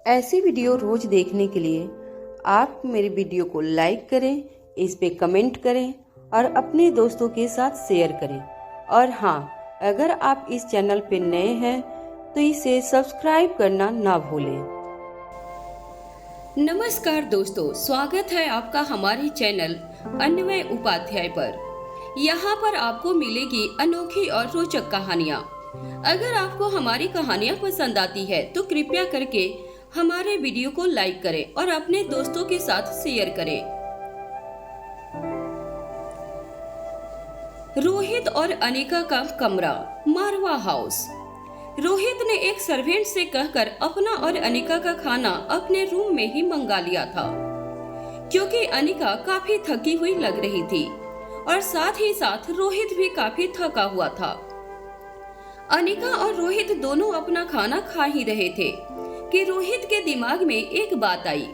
ऐसी वीडियो रोज देखने के लिए आप मेरे वीडियो को लाइक करें, इस पे कमेंट करें और अपने दोस्तों के साथ शेयर करें। और हाँ, अगर आप इस चैनल पे नए हैं तो इसे सब्सक्राइब करना ना भूलें। नमस्कार दोस्तों, स्वागत है आपका हमारे चैनल अन्वय उपाध्याय पर। यहाँ पर आपको मिलेगी अनोखी और रोचक कहानियाँ। अगर आपको हमारी कहानियाँ पसंद आती है तो कृपया करके हमारे वीडियो को लाइक करें और अपने दोस्तों के साथ शेयर करें। रोहित और अनिका का कमरा, मारवा हाउस। रोहित ने एक सर्वेंट से कहकर अपना और अनिका का खाना अपने रूम में ही मंगा लिया था, क्योंकि अनिका काफी थकी हुई लग रही थी और साथ ही साथ रोहित भी काफी थका हुआ था। अनिका और रोहित दोनों अपना खाना खा ही रहे थे कि रोहित के दिमाग में एक बात आई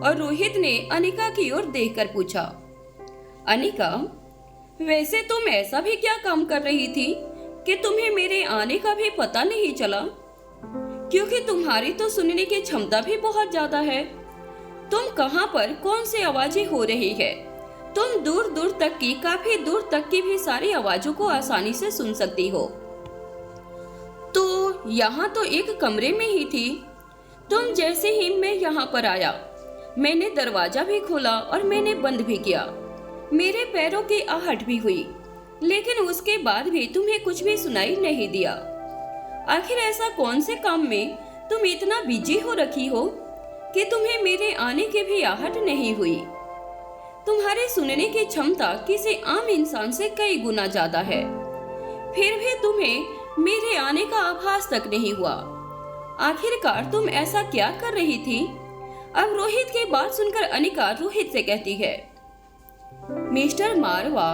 और रोहित ने अनिका की ओर देखकर पूछा, अनिका, वैसे तुम ऐसा भी क्या काम कर रही थी कि तुम्हें मेरे आने का भी पता नहीं चला? क्योंकि तुम्हारी तो सुनने की क्षमता भी बहुत ज्यादा है। तुम कहां पर कौन सी आवाजें हो रही है? तुम दूर दूर तक की, काफी दूर तक की भी सारी आवाजों को आसानी से सुन सकती हो। तो यहाँ तो एक कमरे में ही थी। तुम जैसे ही मैं यहाँ पर आया, मैंने दरवाजा भी खोला और मैंने बंद भी किया। मेरे पैरों की आहट भी हुई, लेकिन उसके बाद भी तुम्हें कुछ भी सुनाई नहीं दिया। आखिर ऐसा कौन से काम में तुम इतना बिजी हो रखी हो कि तुम्हें मेरे आने की भी आहट नहीं हुई? तुम्हारे सुनने की क्षमता किसी आम इंसान से कई गुना ज्यादा है, फिर भी तुम्हें मेरे आने का आभास तक नहीं हुआ। आखिरकार तुम ऐसा क्या कर रही थी? अब रोहित की बात सुनकर अनिका रोहित से कहती है, मिस्टर मारवा,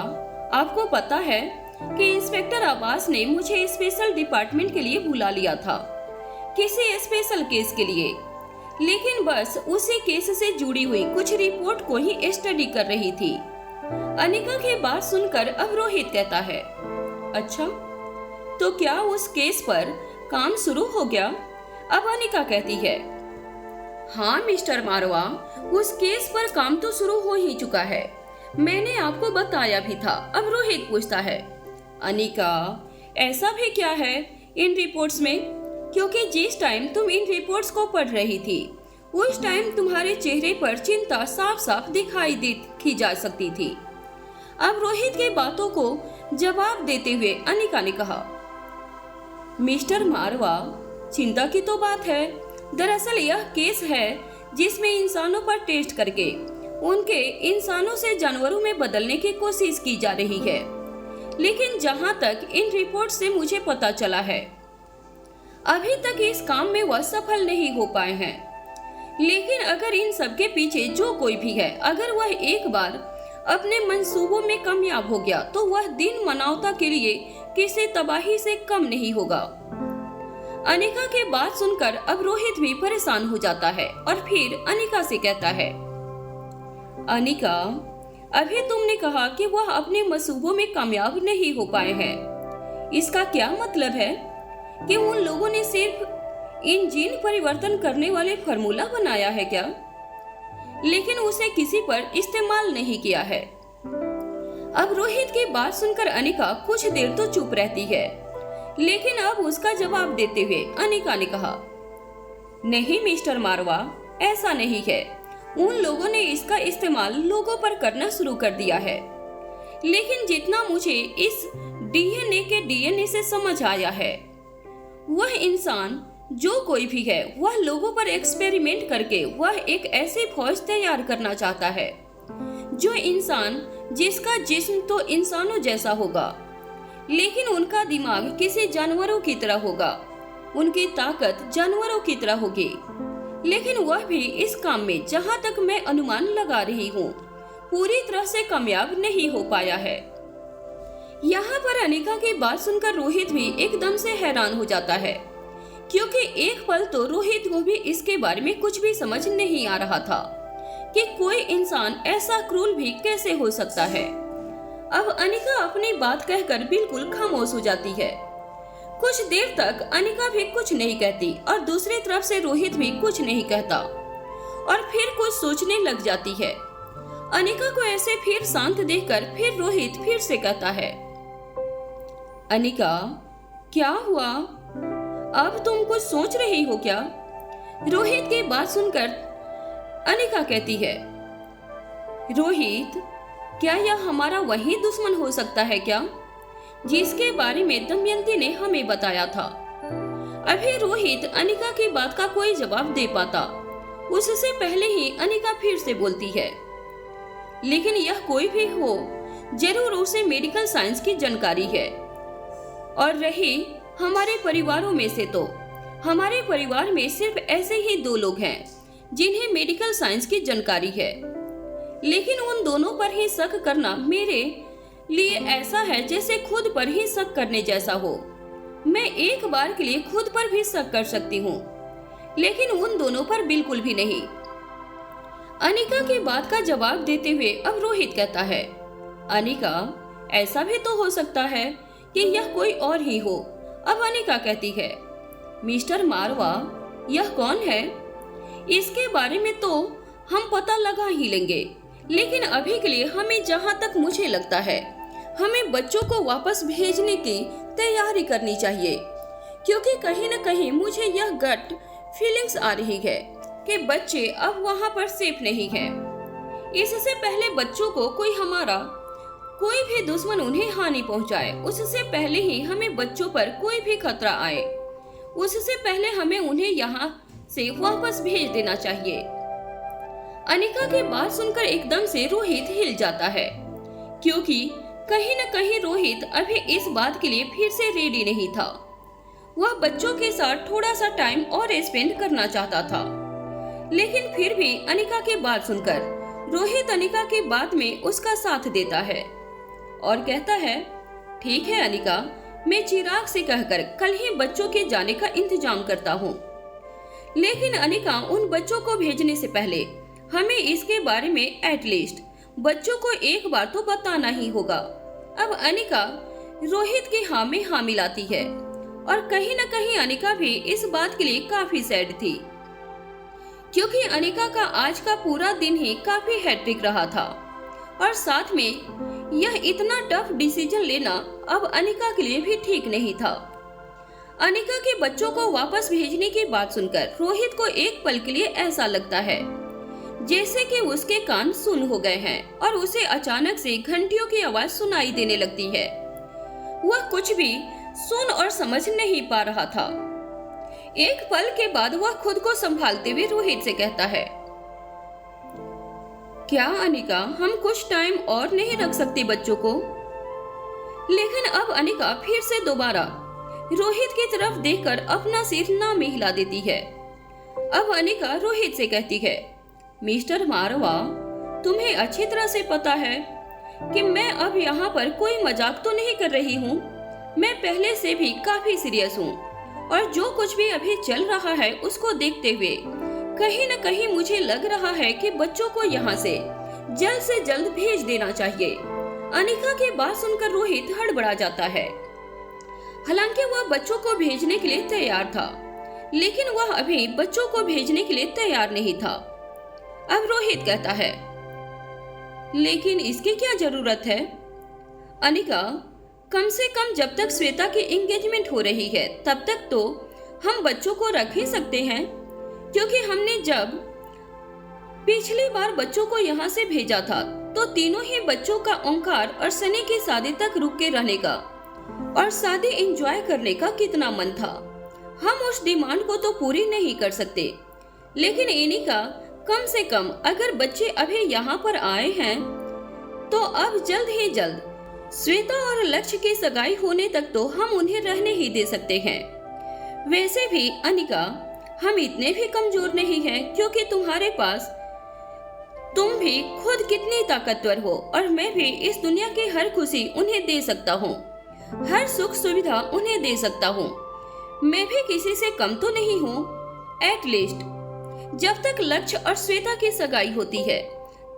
आपको पता है कि इंस्पेक्टर आवास ने मुझे स्पेशल डिपार्टमेंट के लिए बुला लिया था, किसी स्पेशल केस के लिए, लेकिन बस उसी केस से जुड़ी हुई कुछ रिपोर्ट को ही स्टडी कर रही थी। अनिका की बात सुनकर अब रोहित कहता है, अच्छा, तो क्या उस केस पर काम शुरू हो गया? अब अनिका कहती है, हाँ मिस्टर मारवा, उस केस पर काम तो शुरू हो ही चुका है, मैंने आपको बताया भी था। अब रोहित पूछता है, अनिका, ऐसा भी क्या है इन रिपोर्ट्स में? क्योंकि जिस टाइम तुम इन रिपोर्ट्स को पढ़ रही थी उस टाइम तुम्हारे चेहरे पर चिंता साफ साफ दिखाई देखी जा सकती थी। अब रोहित की बातों को जवाब देते हुए अनिका ने कहा, मिस्टर मारवा, चिंता की तो बात है। दरअसल यह केस है जिसमें इंसानों पर टेस्ट करके उनके इंसानों से जानवरों में बदलने की कोशिश की जा रही है, लेकिन जहां तक इन रिपोर्ट से मुझे पता चला है, अभी तक इस काम में वह सफल नहीं हो पाए हैं। लेकिन अगर इन सब के पीछे जो कोई भी है, अगर वह एक बार अपने मंसूबों में कामयाब हो गया तो वह दिन मानवता के लिए किसी तबाही से कम नहीं होगा। अनिका की बात सुनकर अब रोहित भी परेशान हो जाता है और फिर अनिका से कहता है, अनिका, अभी तुमने कहा कि वह अपने मंसूबों में कामयाब नहीं हो पाए हैं। इसका क्या मतलब है कि उन लोगों ने सिर्फ इन जीन परिवर्तन करने वाले फार्मूला बनाया है क्या, लेकिन उसे किसी पर इस्तेमाल नहीं किया है? अब रोहित की बात सुनकर अनिका कुछ देर तो चुप रहती है, लेकिन अब उसका जवाब देते हुए अनिका ने कहा, नहीं मिस्टर मारवा, ऐसा नहीं है। उन लोगों ने इसका इस्तेमाल लोगों पर करना शुरू कर दिया है, लेकिन जितना मुझे इस डीएनए से समझ आया है, वह इंसान जो कोई भी है वह लोगों पर एक्सपेरिमेंट करके वह एक ऐसी फौज तैयार करना चाहता है जो इंसान जिसका जिस्म तो इंसानों जैसा होगा, लेकिन उनका दिमाग किसी जानवरों की तरह होगा, उनकी ताकत जानवरों की तरह होगी। लेकिन वह भी इस काम में, जहां तक मैं अनुमान लगा रही हूँ, पूरी तरह से कामयाब नहीं हो पाया है। यहाँ पर अनिका की बात सुनकर रोहित भी एकदम से हैरान हो जाता है, क्योंकि एक पल तो रोहित को भी इसके बारे में कुछ भी समझ नहीं आ रहा था कि कोई इंसान ऐसा क्रूर भी कैसे हो सकता है। अब अनिका अपनी बात कहकर बिल्कुल खामोश हो जाती है। कुछ देर तक अनिका भी कुछ नहीं कहती और दूसरी तरफ से रोहित भी कुछ नहीं कहता और फिर कुछ सोचने लग जाती है। अनिका को ऐसे फिर शांत देखकर फिर रोहित फिर से कहता है, अनिका क्या हुआ? अब तुम कुछ सोच रही हो क्या? रोहित की बात सुनकर अनिका कहती है, रोहित क्या यह हमारा वही दुश्मन हो सकता है क्या, जिसके बारे में दमयंती ने हमें बताया था? अभी रोहित अनिका की बात का कोई जवाब दे पाता उससे पहले ही अनिका फिर से बोलती है, लेकिन यह कोई भी हो जरूर उसे मेडिकल साइंस की जानकारी है। और रही हमारे परिवारों में से तो हमारे परिवार में सिर्फ ऐसे ही 2 लोग हैं जिन्हें मेडिकल साइंस की जानकारी है, लेकिन उन दोनों पर ही शक करना मेरे लिए ऐसा है जैसे खुद पर ही शक करने जैसा हो। मैं एक बार के लिए खुद पर भी शक कर सकती हूँ, लेकिन उन दोनों पर बिल्कुल भी नहीं। अनिका की बात का जवाब देते हुए अब रोहित कहता है, अनिका ऐसा भी तो हो सकता है कि यह कोई और ही हो। अब अनिका कहती है, मिस्टर मारवा यह कौन है? इसके बारे में तो हम पता लगा ही लेंगे, लेकिन अभी के लिए हमें जहाँ तक मुझे लगता है हमें बच्चों को वापस भेजने की तैयारी करनी चाहिए, क्योंकि कहीं न कहीं मुझे यह गट फीलिंग्स आ रही है कि बच्चे अब वहाँ पर सेफ नहीं है। इससे पहले बच्चों को कोई भी दुश्मन उन्हें हानि पहुँचाए, उससे पहले ही हमें बच्चों पर कोई भी खतरा आए, उससे पहले हमें उन्हें यहाँ से वापस भेज देना चाहिए। अनिका की बात सुनकर एकदम से रोहित हिल जाता है, क्योंकि कहीं न कहीं रोहित अभी इस बात के लिए फिर से रेडी नहीं था। वह बच्चों के साथ थोड़ा सा टाइम और स्पेंड करना चाहता था, लेकिन फिर भी अनिका की बात सुनकर रोहित अनिका की बात में उसका साथ देता है और कहता है, ठीक है अनिका, मैं चिराग से कहकर कल ही बच्चों के जाने का इंतजाम करता हूँ। लेकिन अनिका उन बच्चों को भेजने से पहले हमें इसके बारे में एटलीस्ट बच्चों को एक बार तो बताना ही होगा। अब अनिका रोहित की हाँ में हाँ मिलाती है और कहीं न कहीं अनिका भी इस बात के लिए काफी सैड थी, क्योंकि अनिका का आज का पूरा दिन ही काफी हैट्रिक रहा था और साथ में यह इतना टफ डिसीजन लेना अब अनिका के लिए भी ठीक नहीं था। अनिका के बच्चों को वापस भेजने की बात सुनकर रोहित को एक पल के लिए ऐसा लगता है जैसे कि उसके कान सुन हो गए हैं और उसे अचानक से घंटियों की आवाज सुनाई देने लगती है। वह कुछ भी सुन और समझ नहीं पा रहा था। एक पल के बाद वह खुद को संभालते हुए रोहित से कहता है, क्या अनिका हम कुछ टाइम और नहीं रख सकते बच्चों को? लेकिन अब अनिका फिर से दोबारा रोहित की तरफ देखकर अपना सिर ना में हिला देती है। अब अनिका रोहित से कहती है, मिस्टर मारवा, तुम्हें अच्छी तरह से पता है कि मैं अब यहाँ पर कोई मजाक तो नहीं कर रही हूँ। मैं पहले से भी काफी सीरियस हूँ और जो कुछ भी अभी चल रहा है उसको देखते हुए कहीं न कहीं मुझे लग रहा है कि बच्चों को यहाँ से जल्द भेज देना चाहिए। अनिका की बात सुनकर रोहित हड़बड़ा जाता है। हालांकि वह बच्चों को भेजने के लिए तैयार था, लेकिन वह अभी बच्चों को भेजने के लिए तैयार नहीं था। अब रोहित कहता है, लेकिन इसकी क्या जरूरत है? अनिका, कम से कम जब तक श्वेता की एंगेजमेंट हो रही है तब तक तो हम बच्चों को रख ही सकते हैं, क्योंकि हमने जब पिछली बार बच्चों को यहाँ से भेजा था तो तीनों ही बच्चों का ओंकार और सनी की शादी तक रुक के रहने का और शादी एंजॉय करने का कितना मन था। हम उस डिमांड को तो पूरी नहीं कर सकते, लेकिन एनिका, कम से कम अगर बच्चे अभी यहाँ पर आए हैं तो अब जल्द ही जल्द श्वेता और लक्ष्य की सगाई होने तक तो हम उन्हें रहने ही दे सकते हैं। वैसे भी अनिका, हम इतने भी कमजोर नहीं हैं, क्योंकि तुम्हारे पास तुम भी खुद कितनी ताकतवर हो और मैं भी इस दुनिया की हर खुशी उन्हें दे सकता हूँ, हर सुख सुविधा उन्हें दे सकता हूँ। मैं भी किसी से कम तो नहीं हूँ। एटलीस्ट जब तक लक्ष्य और श्वेता की सगाई होती है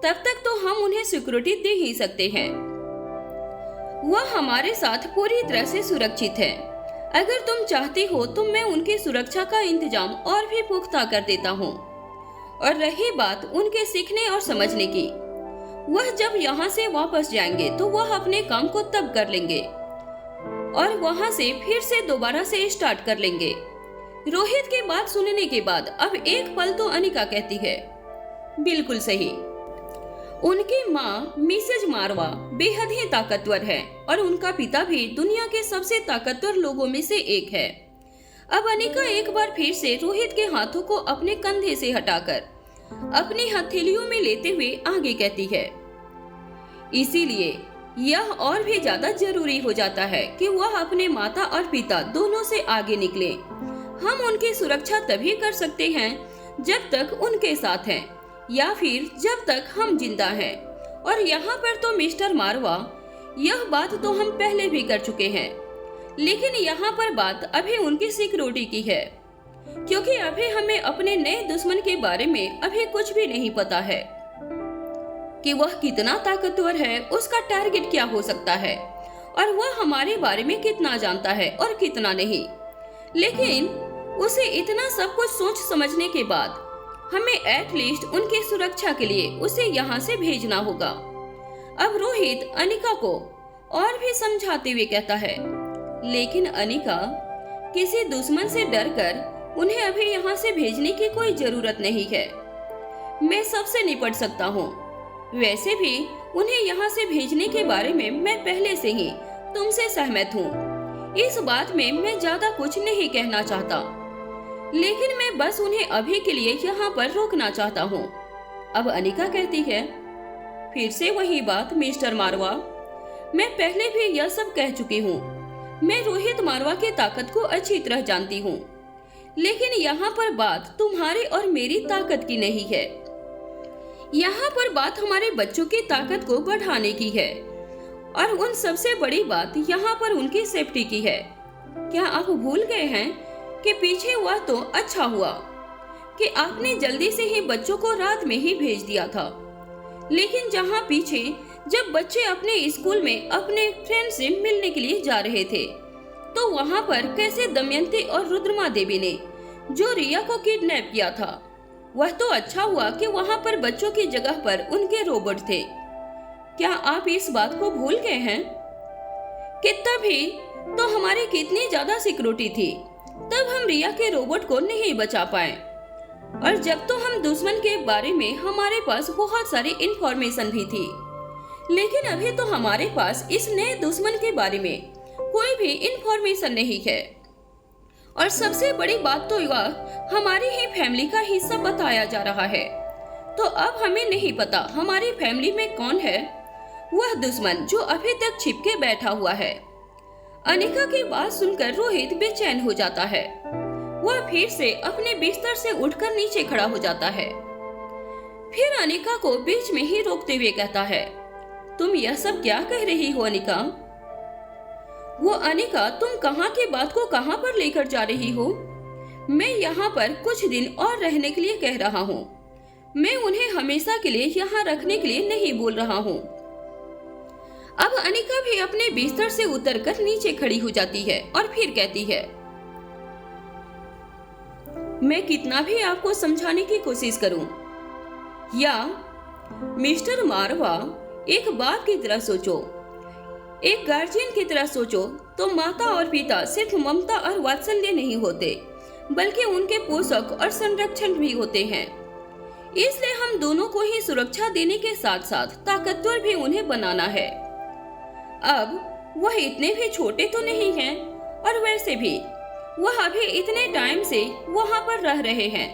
तब तक तो हम उन्हें सिक्योरिटी दे ही सकते हैं। वह हमारे साथ पूरी तरह से सुरक्षित है। अगर तुम चाहती हो तो मैं उनकी सुरक्षा का इंतजाम और भी पुख्ता कर देता हूँ। और रही बात उनके सीखने और समझने की, वह जब यहाँ से वापस जाएंगे तो वह अपने काम को तब कर लेंगे और वहाँ से फिर से दोबारा से स्टार्ट कर लेंगे। रोहित की बात सुनने के बाद अब एक पल तो अनिका कहती है, बिल्कुल सही। उनकी माँ मिसेज मारवा बेहद ही ताकतवर है और उनका पिता भी दुनिया के सबसे ताकतवर लोगों में से एक है। अब अनिका एक बार फिर से रोहित के हाथों को अपने कंधे से हटाकर अपनी हथेलियों में लेते हुए आगे कहती है, इसीलिए यह और भी ज्यादा जरूरी हो जाता है कि वह अपने माता और पिता दोनों से आगे निकले। हम उनकी सुरक्षा तभी कर सकते हैं जब तक उनके साथ हैं या फिर जब तक हम जिंदा हैं। और यहाँ पर तो मिस्टर मारवा, यह बात तो हम पहले भी कर चुके हैं, लेकिन यहाँ पर बात अभी उनकी सिक्योरिटी की है, क्योंकि अभी हमें अपने नए दुश्मन के बारे में अभी कुछ भी नहीं पता है कि वह कितना ताकतवर है, उसका टारगेट क्या हो सकता है और वह हमारे बारे में कितना जानता है और कितना नहीं। लेकिन उसे इतना सब कुछ सोच समझने के बाद हमें एटलीस्ट उनकी सुरक्षा के लिए उसे यहाँ से भेजना होगा। अब रोहित अनिका को और भी समझाते हुए कहता है, लेकिन अनिका, किसी दुश्मन से डरकर उन्हें अभी यहाँ से भेजने की कोई जरूरत नहीं है। मैं सबसे निपट सकता हूँ। वैसे भी उन्हें यहाँ से भेजने के बारे में मैं पहले से ही तुमसे सहमत हूँ। इस बात में मैं ज्यादा कुछ नहीं कहना चाहता, लेकिन मैं बस उन्हें अभी के लिए यहाँ पर रोकना चाहता हूँ। अब अनिका कहती है, फिर से वही बात मिस्टर मारवा, मैं पहले भी यह सब कह चुकी हूँ। मैं रोहित मारवा की ताकत को अच्छी तरह जानती हूँ, लेकिन यहाँ पर बात तुम्हारी और मेरी ताकत की नहीं है। यहाँ पर बात हमारे बच्चों की ताकत को बढ़ाने की है और उन सबसे बड़ी बात यहाँ पर उनकी सेफ्टी की है। क्या आप भूल गए हैं कि पीछे हुआ तो अच्छा हुआ कि आपने जल्दी से ही बच्चों को रात में ही भेज दिया था, लेकिन जहाँ पीछे जब बच्चे अपने स्कूल में अपने फ्रेंड से मिलने के लिए जा रहे थे, तो वहाँ पर कैसे दमयंती और रुद्रमा देवी ने जो रिया को किडनैप किया था, वह तो अच्छा हुआ कि वहाँ पर बच्चों की जगह पर उनके रोबोट थे। क्या आप इस बात को भूल गए हैं कि तभी तो हमारी कितनी ज्यादा सिक्योरिटी थी, तब हम रिया के रोबोट को नहीं बचा पाए। और जब तो हम दुश्मन के बारे में हमारे पास बहुत सारी इंफॉर्मेशन भी थी, लेकिन अभी तो हमारे पास इस नए दुश्मन के बारे में कोई भी इंफॉर्मेशन नहीं है। और सबसे बड़ी बात तो यह हमारी ही फैमिली का हिस्सा बताया जा रहा है, तो अब हमें नहीं पता हमारी फैमिली में कौन है वह दुश्मन जो अभी तक छिपके बैठा हुआ है। अनिका की बात सुनकर रोहित बेचैन हो जाता है। वह फिर से अपने बिस्तर से उठकर नीचे खड़ा हो जाता है। फिर अनिका को बीच में ही रोकते हुए कहता है, तुम यह सब क्या कह रही हो अनिका? वो अनिका, तुम कहाँ की बात को कहाँ पर लेकर जा रही हो? मैं यहाँ पर कुछ दिन और रहने के लिए कह रहा हूँ। मैं उन्हें हमेशा के लिए यहाँ रखने के लिए नहीं बोल रहा हूँ। अब अनिका भी अपने बिस्तर से उतरकर नीचे खड़ी हो जाती है और फिर कहती है, मैं कितना भी आपको समझाने की कोशिश करूं या मिस्टर मारवा, एक बाप की तरह सोचो, एक गार्जियन की तरह सोचो, तो माता और पिता सिर्फ ममता और वात्सल्य नहीं होते, बल्कि उनके पोषक और संरक्षण भी होते हैं। इसलिए हम दोनों को ही सुरक्षा देने के साथ साथ ताकतवर भी उन्हें बनाना है। अब वह इतने भी छोटे तो नहीं हैं, और वैसे भी वह अभी इतने टाइम से वहां पर रह रहे हैं।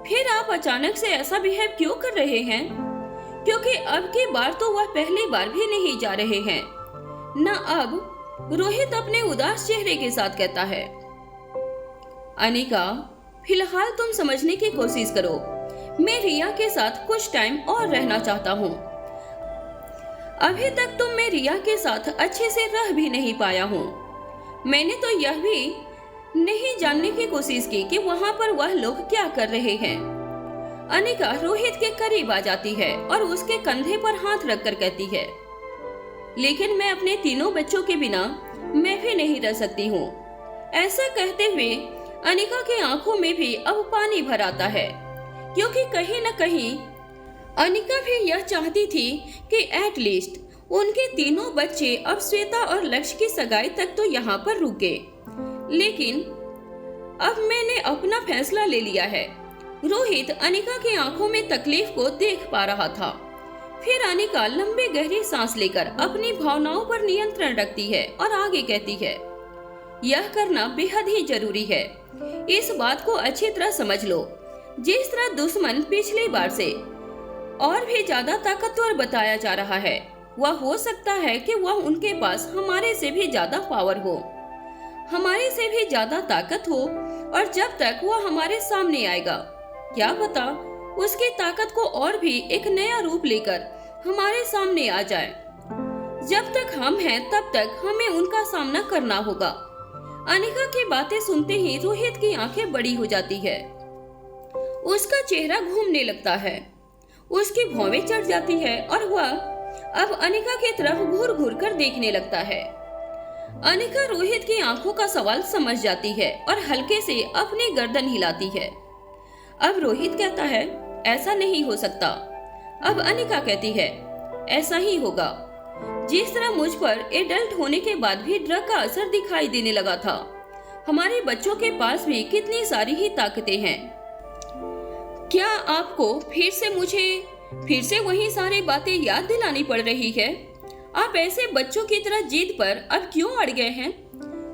फिर आप अचानक से ऐसा बिहेव क्यों कर रहे हैं? क्योंकि अब की बार तो वह पहली बार भी नहीं जा रहे हैं ना। अब रोहित अपने उदास चेहरे के साथ कहता है, अनिका, फिलहाल तुम समझने की कोशिश करो। मैं रिया के साथ कुछ टाइम और रहना चाहता हूँ। अभी तक तो मैं रिया के साथ अच्छे से रह भी नहीं पाया हूँ। मैंने तो यह भी नहीं जानने की कोशिश की कि वहाँ पर वह लोग क्या कर रहे हैं। अनिका रोहित के करीब आ जाती है और उसके कंधे पर हाथ रखकर कहती है, लेकिन मैं अपने तीनों बच्चों के बिना मैं भी नहीं रह सकती हूँ। ऐसा कहते हुए अनिका की आंखों में भी अब पानी भर आता है, क्योंकि कहीं न कहीं अनिका भी यह चाहती थी कि एटलीस्ट उनके तीनों बच्चे अब श्वेता और लक्ष्य की सगाई तक तो यहाँ पर रुके। लेकिन अब मैंने अपना फैसला ले लिया है। रोहित अनिका की आंखों में तकलीफ को देख पा रहा था। फिर अनिका लंबी गहरी सांस लेकर अपनी भावनाओं पर नियंत्रण रखती है और आगे कहती है, यह करना बेहद ही जरूरी है। इस बात को अच्छी तरह समझ लो, जिस तरह दुश्मन पिछली बार से और भी ज्यादा ताकतवर बताया जा रहा है, वह हो सकता है कि वह उनके पास हमारे से भी ज्यादा पावर हो, हमारे से भी ज्यादा ताकत हो, और जब तक वह हमारे सामने आएगा, क्या पता उसकी ताकत को और भी एक नया रूप लेकर हमारे सामने आ जाए। जब तक हम हैं तब तक हमें उनका सामना करना होगा। अनिका की बातें सुनते ही रोहित की आंखें बड़ी हो जाती है। उसका चेहरा घूमने लगता है, उसकी भौवें चढ़ जाती है और वह अब अनिका की तरफ घूर घूर कर देखने लगता है। अनिका रोहित की आंखों का सवाल समझ जाती है और हल्के से अपनी गर्दन हिलाती है। अब रोहित कहता है, ऐसा नहीं हो सकता। अब अनिका कहती है, ऐसा ही होगा। जिस तरह मुझ पर एडल्ट होने के बाद भी ड्रग का असर दिखाई देने लगा था, हमारे बच्चों के पास भी कितनी सारी ही ताकतें हैं। क्या आपको फिर से वही सारी बातें याद दिलानी पड़ रही है? आप ऐसे बच्चों की तरह जिद पर अब क्यों अड़ गए हैं?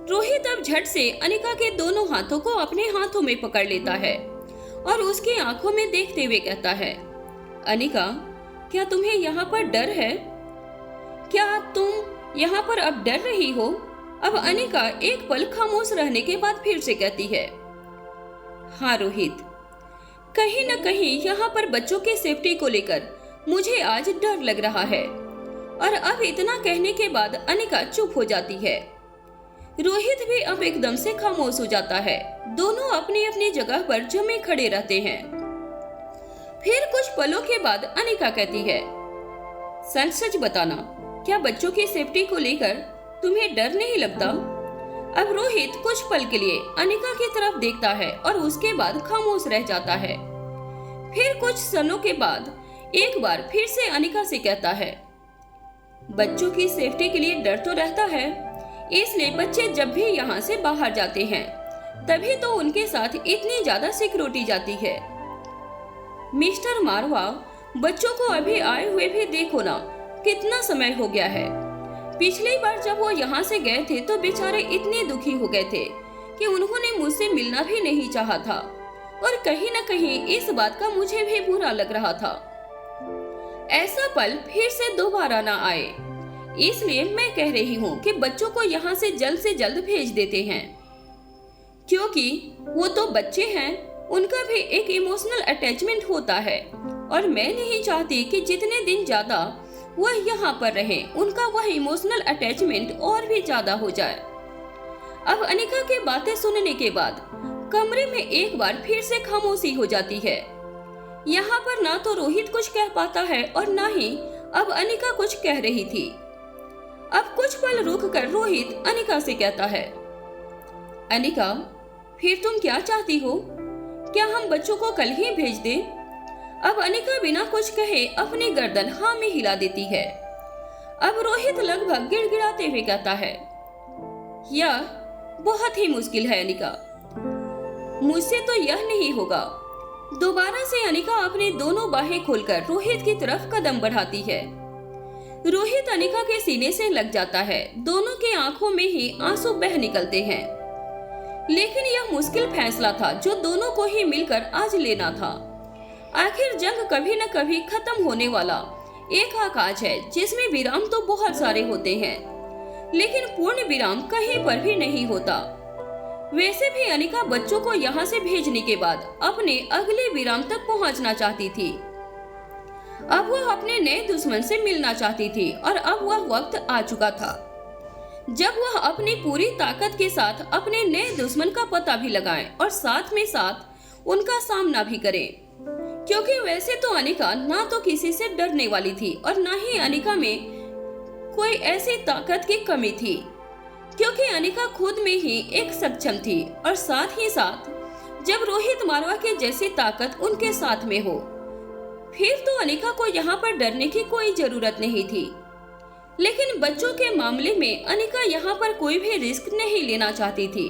रोहित अब झट से अनिका के दोनों हाथों को अपने हाथों में पकड़ लेता है और उसकी आंखों में देखते हुए कहता है, अनिका, क्या तुम्हें यहाँ पर डर है? क्या तुम यहाँ पर अब डर रही हो? अब अनिका एक पल खामोश रहने के बाद फिर से कहती है, हाँ रोहित, कहीं न कहीं यहाँ पर बच्चों की सेफ्टी को लेकर मुझे आज डर लग रहा है। और अब इतना कहने के बाद अनिका चुप हो जाती है। रोहित भी अब एकदम से खामोश हो जाता है। दोनों अपनी अपनी जगह पर जमे खड़े रहते हैं। फिर कुछ पलों के बाद अनिका कहती है, सच सच बताना, क्या बच्चों की सेफ्टी को लेकर तुम्हें डर नहीं लगता? अब रोहित कुछ पल के लिए अनिका की तरफ देखता है और उसके बाद खामोश रह जाता है। फिर कुछ क्षणों के बाद एक बार फिर से अनिका से कहता है, बच्चों की सेफ्टी के लिए डर तो रहता है, इसलिए बच्चे जब भी यहाँ से बाहर जाते हैं तभी तो उनके साथ इतनी ज्यादा सिक्योरिटी जाती है। मिस्टर मारवा, बच्चों को अभी आए हुए भी देखो ना, कितना समय हो गया है। पिछली बार जब वो यहाँ से गए थे तो बेचारे इतने दुखी हो गए थे कि उन्होंने मुझसे मिलना भी नहीं चाहा था, और कहीं न कहीं इस बात का मुझे भी बुरा लग रहा था। ऐसा पल फिर से दोबारा ना आए, इसलिए मैं कह रही हूँ कि बच्चों को यहाँ से जल्द भेज देते हैं, क्योंकि वो तो बच्चे हैं, उनका भी एक इमोशनल अटैचमेंट होता है, और मैं नहीं चाहती कि जितने दिन ज्यादा वह यहाँ पर रहे, उनका वह इमोशनल अटैचमेंट और भी ज्यादा हो जाए। अब अनिका की बातें सुनने के बाद कमरे में एक बार फिर से खामोशी हो जाती है। यहाँ पर ना तो रोहित कुछ कह पाता है और ना ही अब अनिका कुछ कह रही थी। अब कुछ पल रुक कर रोहित अनिका से कहता है, अनिका, फिर तुम क्या चाहती हो? क्या हम बच्चों को कल ही भेज दें? अब अनिका बिना कुछ कहे अपनी गर्दन हाँ में हिला देती है। अब रोहित लगभग गिड़गिड़ाते हुए कहता है, यह बहुत ही मुश्किल है अनिका, मुझसे तो यह नहीं होगा। दोबारा से अनिका अपनी दोनों बाहें खोलकर रोहित की तरफ कदम बढ़ाती है। रोहित अनिका के सीने से लग जाता है, दोनों की आंखों में ही आंसू बह निकलते हैं। लेकिन यह मुश्किल फैसला था जो दोनों को ही मिलकर आज लेना था। आखिर जंग कभी न कभी खत्म होने वाला एक आकाश है, जिसमें विराम तो बहुत सारे होते हैं, लेकिन पूर्ण विराम कहीं पर भी नहीं होता। वैसे भी अनिका बच्चों को यहाँ से भेजने के बाद अपने अगले विराम तक पहुँचना चाहती थी। अब वह अपने नए दुश्मन से मिलना चाहती थी, और अब वह वक्त आ चुका था जब वह अपनी पूरी ताकत के साथ अपने नए दुश्मन का पता भी लगाए और साथ में साथ उनका सामना भी करे। क्योंकि वैसे तो अनिका ना तो किसी से डरने वाली थी और ना ही अनिका में कोई ऐसी ताकत की कमी थी क्योंकि अनिका खुद में ही एक सक्षम थी और साथ ही साथ जब रोहित मारवा के जैसी ताकत उनके साथ में हो, फिर तो अनिका को यहाँ पर डरने की कोई जरूरत नहीं थी। लेकिन बच्चों के मामले में अनिका यहाँ पर कोई भी रिस्क नहीं लेना चाहती थी।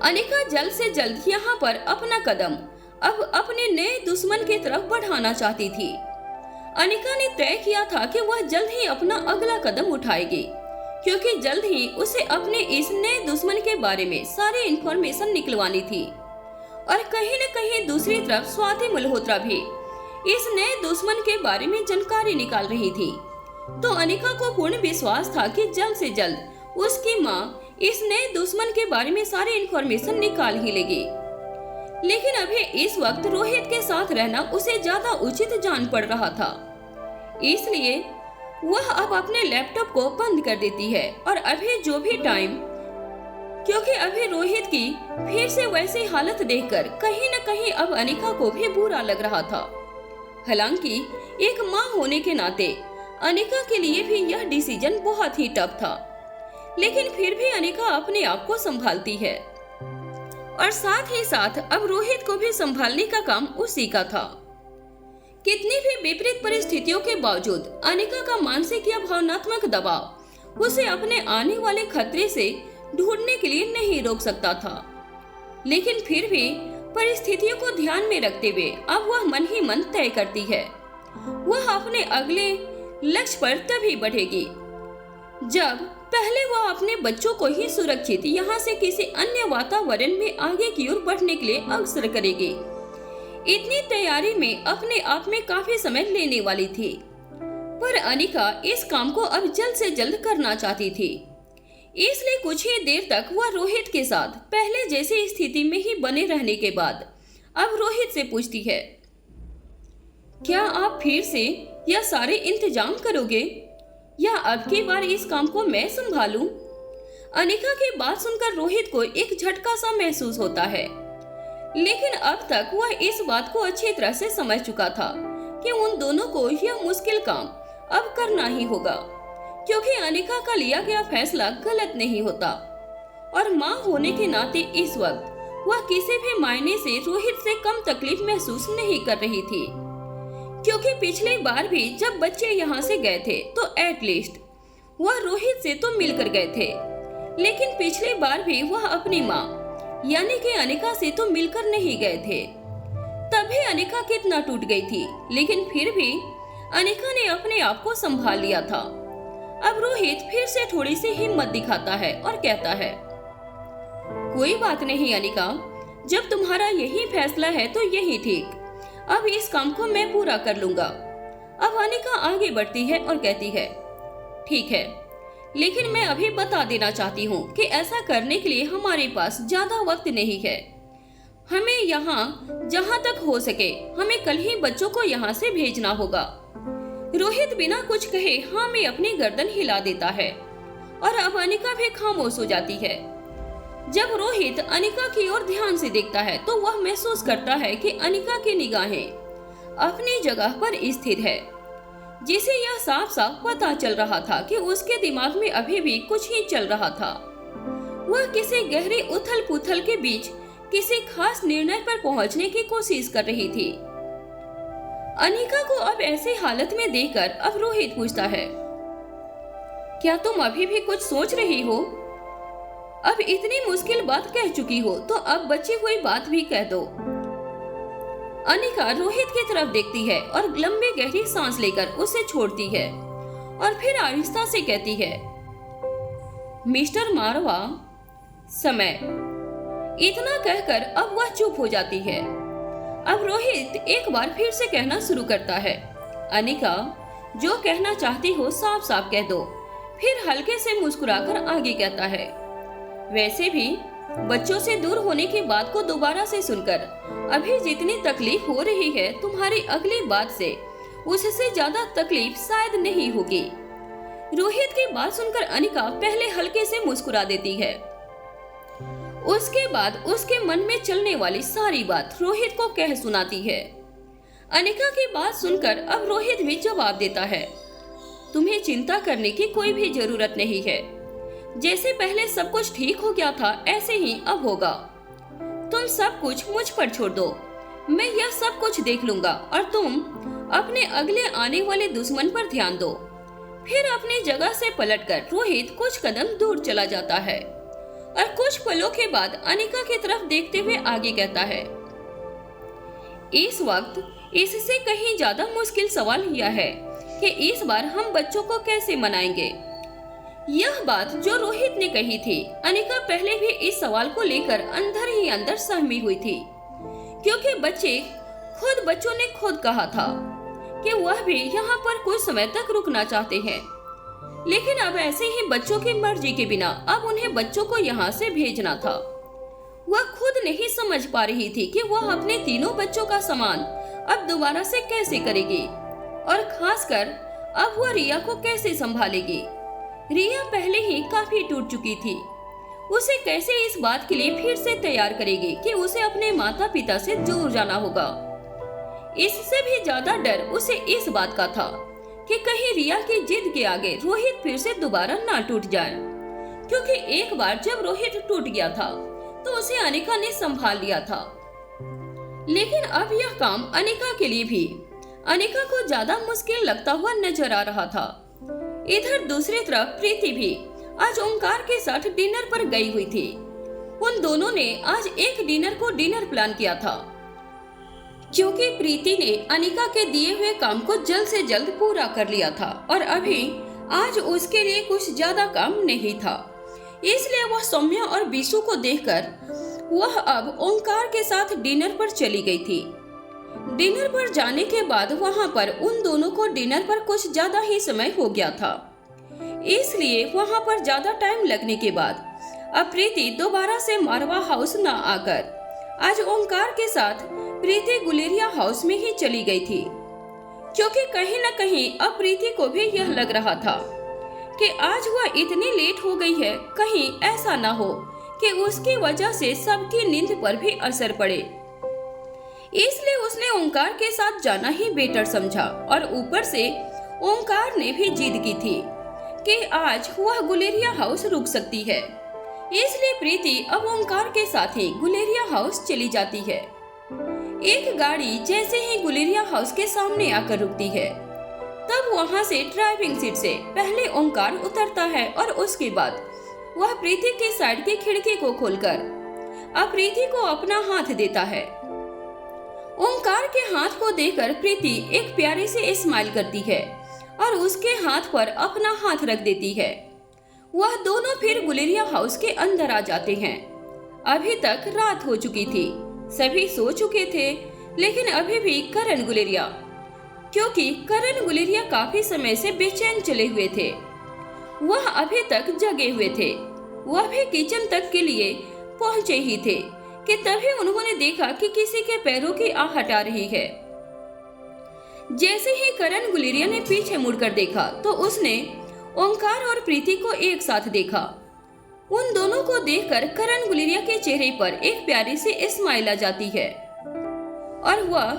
अनिका जल्द से जल्द यहाँ पर अपना कदम अब अपने नए दुश्मन की तरफ बढ़ाना चाहती थी। अनिका ने तय किया था कि वह जल्द ही अपना अगला कदम उठाएगी, क्योंकि जल्द ही उसे अपने इस नए दुश्मन के बारे में सारी इंफॉर्मेशन निकलवानी थी। और कहीं न कहीं दूसरी तरफ स्वाति मल्होत्रा भी इस नए दुश्मन के बारे में जानकारी निकाल रही थी। तो अनिका को पूर्ण विश्वास था कि जल्द से जल्द उसकी माँ इस नए दुश्मन के बारे में सारी इंफॉर्मेशन निकाल ही लेगी। लेकिन अभी इस वक्त रोहित के साथ रहना उसे ज्यादा उचित जान पड़ रहा था, इसलिए वह अब अपने लैपटॉप को बंद कर देती है। और अभी जो भी टाइम, क्योंकि अभी रोहित की फिर से वैसी हालत देखकर कहीं न कहीं अब अनिका को भी बुरा लग रहा था। हालांकि एक माँ होने के नाते अनिका के लिए भी यह डिसीजन बहुत ही टफ था, लेकिन फिर भी अनिका अपने आप को संभालती है और साथ ही साथ अब रोहित को भी संभालने का काम उसी का था। कितनी भी विपरीत परिस्थितियों के बावजूद अनिका का मानसिक या भावनात्मक दबाव उसे अपने आने वाले खतरे से ढूंढने के लिए नहीं रोक सकता था। लेकिन फिर भी परिस्थितियों को ध्यान में रखते हुए अब वह मन ही मन तय करती है, वह अपने अगले लक्ष्य पर तभी बढ़ेगी जब पहले वह अपने बच्चों को ही सुरक्षित यहाँ से किसी अन्य वातावरण में आगे की ओर बढ़ने के लिए अग्रसर करेगी। इतनी तैयारी में अपने आप में काफी समय लेने वाली थी, पर अनिका इस काम को अब जल्द से जल्द करना चाहती थी। इसलिए कुछ ही देर तक वह रोहित के साथ पहले जैसी स्थिति में ही बने रहने के बाद अब रोहित से पूछती है, क्या आप फिर से यह सारे इंतजाम करोगे या अब की बार इस काम को मैं संभालूं? अनिका की बात सुनकर रोहित को एक झटका सा महसूस होता है, लेकिन अब तक वह इस बात को अच्छी तरह से समझ चुका था कि उन दोनों को यह मुश्किल काम अब करना ही होगा, क्योंकि अनिका का लिया गया फैसला गलत नहीं होता। और माँ होने के नाते इस वक्त वह किसी भी मायने से रोहित से कम तकलीफ महसूस नहीं कर रही थी, क्योंकि पिछली बार भी जब बच्चे यहाँ से गए थे तो एटलीस्ट वह रोहित से तो मिलकर गए थे, लेकिन पिछली बार भी वह अपनी माँ यानी कि अनिका से तो मिलकर नहीं गए थे। तभी अनिका कितना टूट गई थी, लेकिन फिर भी अनिका ने अपने आप को संभाल लिया था। अब रोहित फिर से थोड़ी सी हिम्मत दिखाता है और कहता है, कोई बात नहीं अनिका, जब तुम्हारा यही फैसला है तो यही ठीक, अब इस काम को मैं पूरा कर लूंगा। अब अनिका आगे बढ़ती है और कहती है, ठीक है, लेकिन मैं अभी बता देना चाहती हूँ कि ऐसा करने के लिए हमारे पास ज्यादा वक्त नहीं है। हमें यहाँ जहाँ तक हो सके हमें कल ही बच्चों को यहाँ से भेजना होगा। रोहित बिना कुछ कहे हाँ में अपनी गर्दन हिला देता है और अब अनिका भी खामोश हो जाती है। जब रोहित अनिका की ओर ध्यान से देखता है तो वह महसूस करता है कि अनिका की निगाहें अपनी जगह पर स्थिर है, जिसे यह साफ साफ पता चल रहा था कि उसके दिमाग में अभी भी कुछ ही चल रहा था। वह किसी गहरी उथल पुथल के बीच किसी खास निर्णय पर पहुंचने की कोशिश कर रही थी। अनिका को अब ऐसी हालत में देखकर अब रोहित पूछता है, क्या तुम अभी भी कुछ सोच रही हो? अब इतनी मुश्किल बात कह चुकी हो तो अब बची हुई बात भी कह दो। अनिका रोहित की तरफ देखती है और लंबी गहरी सांस लेकर उसे छोड़ती है और फिर आहिस्ता से कहती है, मिस्टर मारवा, समय। इतना कहकर अब वह चुप हो जाती है। अब रोहित एक बार फिर से कहना शुरू करता है, अनिका, जो कहना चाहती हो साफ साफ कह दो। फिर हल्के से मुस्कुराकर आगे कहता है, वैसे भी बच्चों से दूर होने की बात को दोबारा से सुनकर अभी जितनी तकलीफ हो रही है, तुम्हारी अगली बात से उससे ज्यादा तकलीफ शायद नहीं होगी। रोहित की बात सुनकर अनिका पहले हल्के से मुस्कुरा देती है, उसके बाद उसके मन में चलने वाली सारी बात रोहित को कह सुनाती है। अनिका की बात सुनकर अब रोहित भी जवाब देता है, तुम्हें चिंता करने की कोई भी जरूरत नहीं है। जैसे पहले सब कुछ ठीक हो गया था ऐसे ही अब होगा। तुम सब कुछ मुझ पर छोड़ दो, मैं यह सब कुछ देख लूंगा और तुम अपने अगले आने वाले दुश्मन पर ध्यान दो। फिर अपनी जगह से पलटकर रोहित कुछ कदम दूर चला जाता है और कुछ पलों के बाद अनिका की तरफ देखते हुए आगे कहता है, इस वक्त इससे कहीं ज्यादा मुश्किल सवाल यह है कि इस बार हम बच्चों को कैसे मनाएंगे। यह बात जो रोहित ने कही थी, अनिका पहले भी इस सवाल को लेकर अंदर ही अंदर सहमी हुई थी, क्योंकि बच्चों ने खुद कहा था कि वह भी यहाँ पर कुछ समय तक रुकना चाहते हैं। लेकिन अब ऐसे ही बच्चों की मर्जी के बिना अब उन्हें बच्चों को यहाँ से भेजना था। वह खुद नहीं समझ पा रही थी कि वह अपने तीनों बच्चों का सामान अब दोबारा से कैसे करेगी और खासकर अब वह रिया को कैसे संभालेगी। रिया पहले ही काफी टूट चुकी थी, उसे कैसे इस बात के लिए फिर से तैयार करेगी कि उसे अपने माता पिता से दूर जाना होगा। इससे भी ज्यादा डर उसे इस बात का था कि कहीं रिया की जिद के आगे रोहित फिर से दोबारा ना टूट जाए, क्योंकि एक बार जब रोहित टूट गया था तो उसे अनिका ने संभाल लिया था। लेकिन अब यह काम अनिका के लिए भी अनिका को ज्यादा मुश्किल लगता हुआ नजर आ रहा था। इधर दूसरी तरफ प्रीति भी आज ओंकार के साथ डिनर पर गई हुई थी। उन दोनों ने आज एक डिनर प्लान किया था, क्योंकि प्रीति ने अनिका के दिए हुए काम को जल्द से जल्द पूरा कर लिया था और अभी आज उसके लिए कुछ ज्यादा काम नहीं था। इसलिए वह सौम्या और बीसू को देखकर वह अब ओंकार के साथ डिनर पर चली गई थी। डिनर पर जाने के बाद वहां पर उन दोनों को डिनर पर कुछ ज्यादा ही समय हो गया था, इसलिए वहां पर ज्यादा टाइम लगने के बाद अब प्रीति दोबारा से मारवा हाउस न आकर आज ओंकार के साथ प्रीति गुलेरिया हाउस में ही चली गई थी, क्योंकि कहीं न कहीं अब प्रीति को भी यह लग रहा था कि आज वह इतनी लेट हो गई है, कहीं ऐसा ना हो कि उसकी वजह से सबकी नींद पर भी असर पड़े। इसलिए उसने ओंकार के साथ जाना ही बेटर समझा और ऊपर से ओंकार ने भी जिद की थी कि आज वह गुलेरिया हाउस रुक सकती है। इसलिए प्रीति अब ओंकार के साथ ही गुलेरिया हाउस चली जाती है। एक गाड़ी जैसे ही गुलेरिया हाउस के सामने आकर रुकती है, तब वहां से ड्राइविंग सीट से पहले ओंकार उतरता है और उसके बाद वह प्रीति के साइड की खिड़की को खोलकर अब प्रीति को अपना हाथ देता है। ओंकार के हाथ को देखकर प्रीति एक प्यारे से स्माइल करती है और उसके हाथ पर अपना हाथ रख देती है। वह दोनों फिर गुलेरिया हाउस के अंदर आ जाते हैं। अभी तक रात हो चुकी थी, सभी सो चुके थे, लेकिन अभी भी करण गुलेरिया काफी समय से बेचैन चले हुए थे। वह अभी तक जगे हुए थे। वह भी किचन तक के लिए पहुंचे ही थे कि तभी उन्होंने देखा कि किसी के पैरों की आहट आ रही है। जैसे ही करण गुलेरिया ने पीछे मुड़कर देखा तो उसने ओंकार और प्रीति को एक साथ देखा। उन दोनों को देखकर करण गुलेरिया के चेहरे पर एक प्यारी सी स्माइल आ जाती है और वह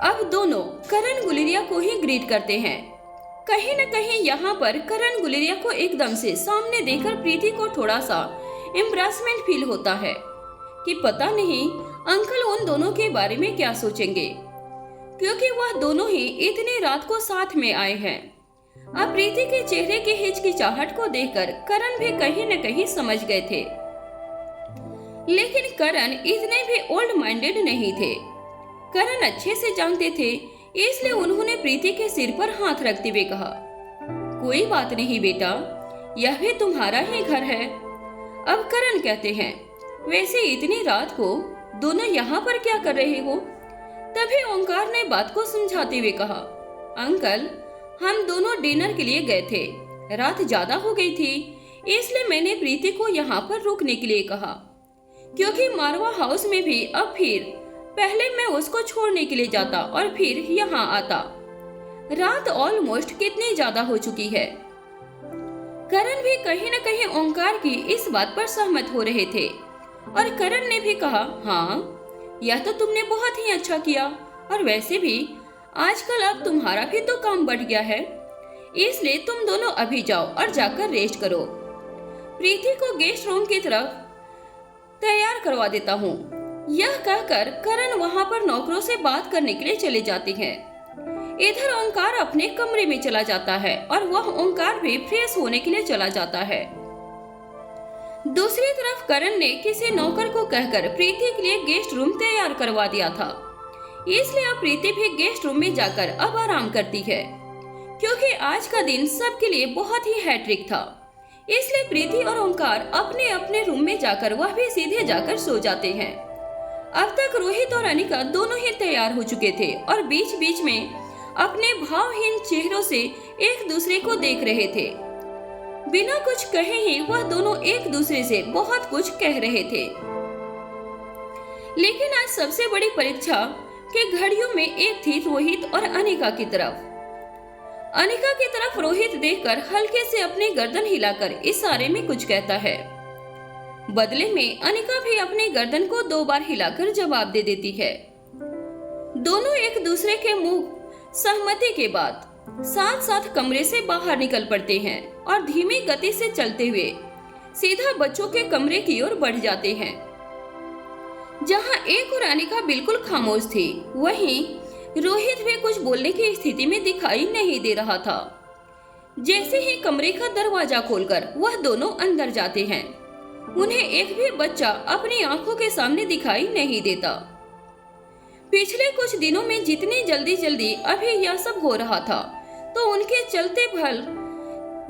अब दोनों करण गुलेरिया को ही ग्रीट करते हैं। कहीं न कहीं यहाँ पर करण गुलेरिया को एकदम से सामने देखकर प्रीति को थोड़ा सा एम्ब्रेसमेंट फील होता है कि पता नहीं अंकल उन दोनों के बारे में क्या सोचेंगे, क्योंकि वह दोनों ही इतनी रात को साथ में आए हैं। अब प्रीति के चेहरे की हिचकिचाहट को देखकर करण भी कहीं न कहीं समझ गए थे, लेकिन करण इतने भी ओल्ड माइंडेड नहीं थे। करण अच्छे से जानते थे, इसलिए उन्होंने प्रीति के सिर पर हाथ रखते हुए कहा, कोई बात नहीं बेटा, यह भी तुम्हारा ही घर है। अब करण कहते हैं, वैसे इतनी रात को दोनों यहाँ पर क्या कर रहे हो? तभी ओंकार ने बात को समझाते हुए कहा, अंकल हम दोनों डिनर के लिए गए थे, रात ज्यादा हो गई थी, इसलिए मैंने प्रीति को यहाँ पर रुकने के लिए कहा, क्योंकि मारवा हाउस में भी अब फिर पहले मैं उसको छोड़ने के लिए जाता और फिर यहाँ आता। रात ऑलमोस्ट कितनी ज्यादा हो चुकी है। करण भी कहीं न कहीं ओंकार की इस बात पर सहमत हो रहे थे और करण ने भी कहा, हाँ यह तो तुमने बहुत ही अच्छा किया, और वैसे भी आजकल अब तुम्हारा भी तो काम बढ़ गया है, इसलिए तुम दोनों अभी जाओ और जाकर रेस्ट करो। प्रीति को गेस्ट रूम की तरफ तैयार करवा देता हूँ। यह कहकर करण वहाँ पर नौकरों से बात करने के लिए चले जाते हैं। इधर ओंकार अपने कमरे में चला जाता है और वह ओंकार भी फ्रेश होने के लिए चला जाता है। दूसरी तरफ करण ने किसी नौकर को कहकर प्रीति के लिए गेस्ट रूम तैयार करवा दिया था, इसलिए अब प्रीति भी गेस्ट रूम में जाकर अब आराम करती है, क्योंकि आज का दिन सबके लिए बहुत ही हैट्रिक था। इसलिए प्रीति और ओंकार अपने अपने रूम में जाकर वह भी सीधे जाकर सो जाते हैं। अब तक रोहित और अनिका दोनों ही तैयार हो चुके थे और बीच बीच में अपने भावहीन चेहरों से एक दूसरे को देख रहे थे। बिना कुछ कहे ही वह दोनों एक दूसरे से बहुत कुछ कह रहे थे। लेकिन आज सबसे बड़ी परीक्षा के घड़ियों में एक थी रोहित और अनिका की तरफ। अनिका की तरफ रोहित देखकर हल्के से अपनी गर्दन हिलाकर इशारे में कुछ कहता है। बदले में अनिका भी अपनी गर्दन को 2 बार हिलाकर जवाब दे देती है। दोनों एक दूसरे के मुंह सहमति के बाद साथ साथ कमरे से बाहर निकल पड़ते हैं और धीमी गति से चलते हुए सीधा बच्चों के कमरे की ओर बढ़ जाते हैं। जहां एक और अनिका बिल्कुल खामोश थी, वहीं रोहित भी कुछ बोलने की स्थिति में दिखाई नहीं दे रहा था। जैसे ही कमरे का दरवाजा खोलकर वह दोनों अंदर जाते हैं, उन्हें एक भी बच्चा अपनी आंखों के सामने दिखाई नहीं देता। पिछले कुछ दिनों में जितनी जल्दी जल्दी अभी यह सब हो रहा था, तो उनके चलते भल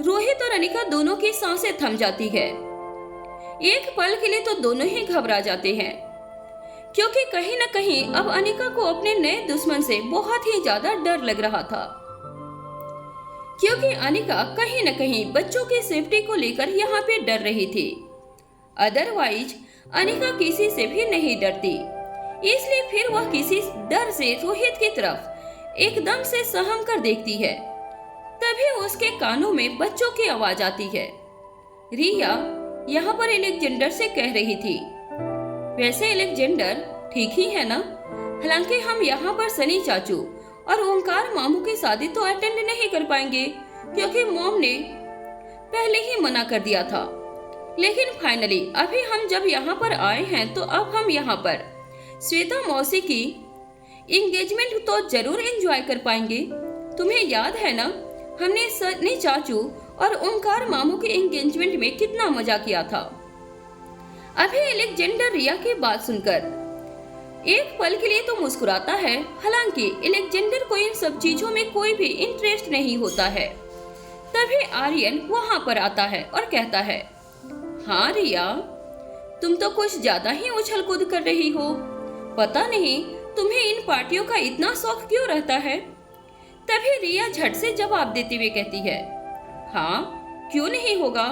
रोहित और अनिका दोनों की सांसें थम जाती है। एक पल के लिए तो दोनों ही घबरा जाते हैं, क्योंकि कहीं न कहीं अब अनिका को अपने नए दुश्मन से बहुत ही ज्यादा डर लग रहा था। क्योंकि अनिका कहीं न कहीं बच्चों की सेफ्टी को लेकर यहाँ पे डर रही थी। अदरवाइज अनिका किसी से भी नहीं डरती, इसलिए फिर वह किसी डर से रोहित की तरफ एकदम से सहम कर देखती है। तभी उसके कानों में बच्चों की आवाज आती है। रिया यहाँ पर एलेक्जेंडर से कह रही थी, वैसे एलेक्जेंडर ठीक ही है ना? हालांकि हम यहाँ पर सनी चाचू और ओंकार मामू की शादी तो अटेंड नहीं कर पाएंगे, क्योंकि मॉम ने पहले ही मना कर दिया था। लेकिन फाइनली अभी हम जब यहाँ पर आए हैं, तो अब हम यहाँ पर श्वेता मौसी की एंगेजमेंट तो जरूर एंजॉय कर पाएंगे। तुम्हें याद है ना, हमने सनी चाचू और ओंकार मामू के एंगेजमेंट में कितना मजा किया था। अभी एलेक्जेंडर रिया की बात सुनकर एक पल के लिए तो मुस्कुराता है। हालांकि एलेक्जेंडर को इन सब चीजों में कोई भी इंटरेस्ट नहीं होता है। तभी आर्यन वहां पर आता है और कहता है, हाँ रिया, तुम तो कुछ ज्यादा ही उछल कूद कर रही हो। पता नहीं तुम्हें इन पार्टियों का इतना शौक क्यों रहता है। तभी रिया झट से जवाब देते हुए कहती है, हाँ क्यों नहीं होगा,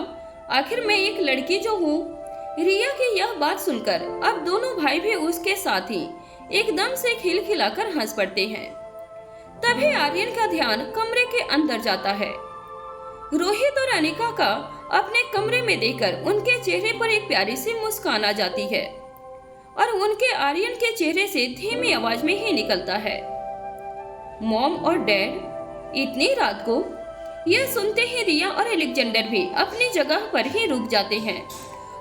आखिर मैं एक लड़की जो हूँ। रिया की यह बात सुनकर अब दोनों भाई भी उसके साथ ही एकदम से खिलखिलाकर हंस पड़ते हैं। तभी आर्यन का ध्यान कमरे के अंदर जाता है। रोहित और अनिका का अपने कमरे में देखकर उनके चेहरे पर एक प्यारी सी मुस्कान आ जाती है और उनके आर्यन के चेहरे से धीमी आवाज में ही निकलता है, मॉम और डैड इतनी रात को? यह सुनते ही रिया और एलेक्जेंडर भी अपनी जगह पर ही रुक जाते हैं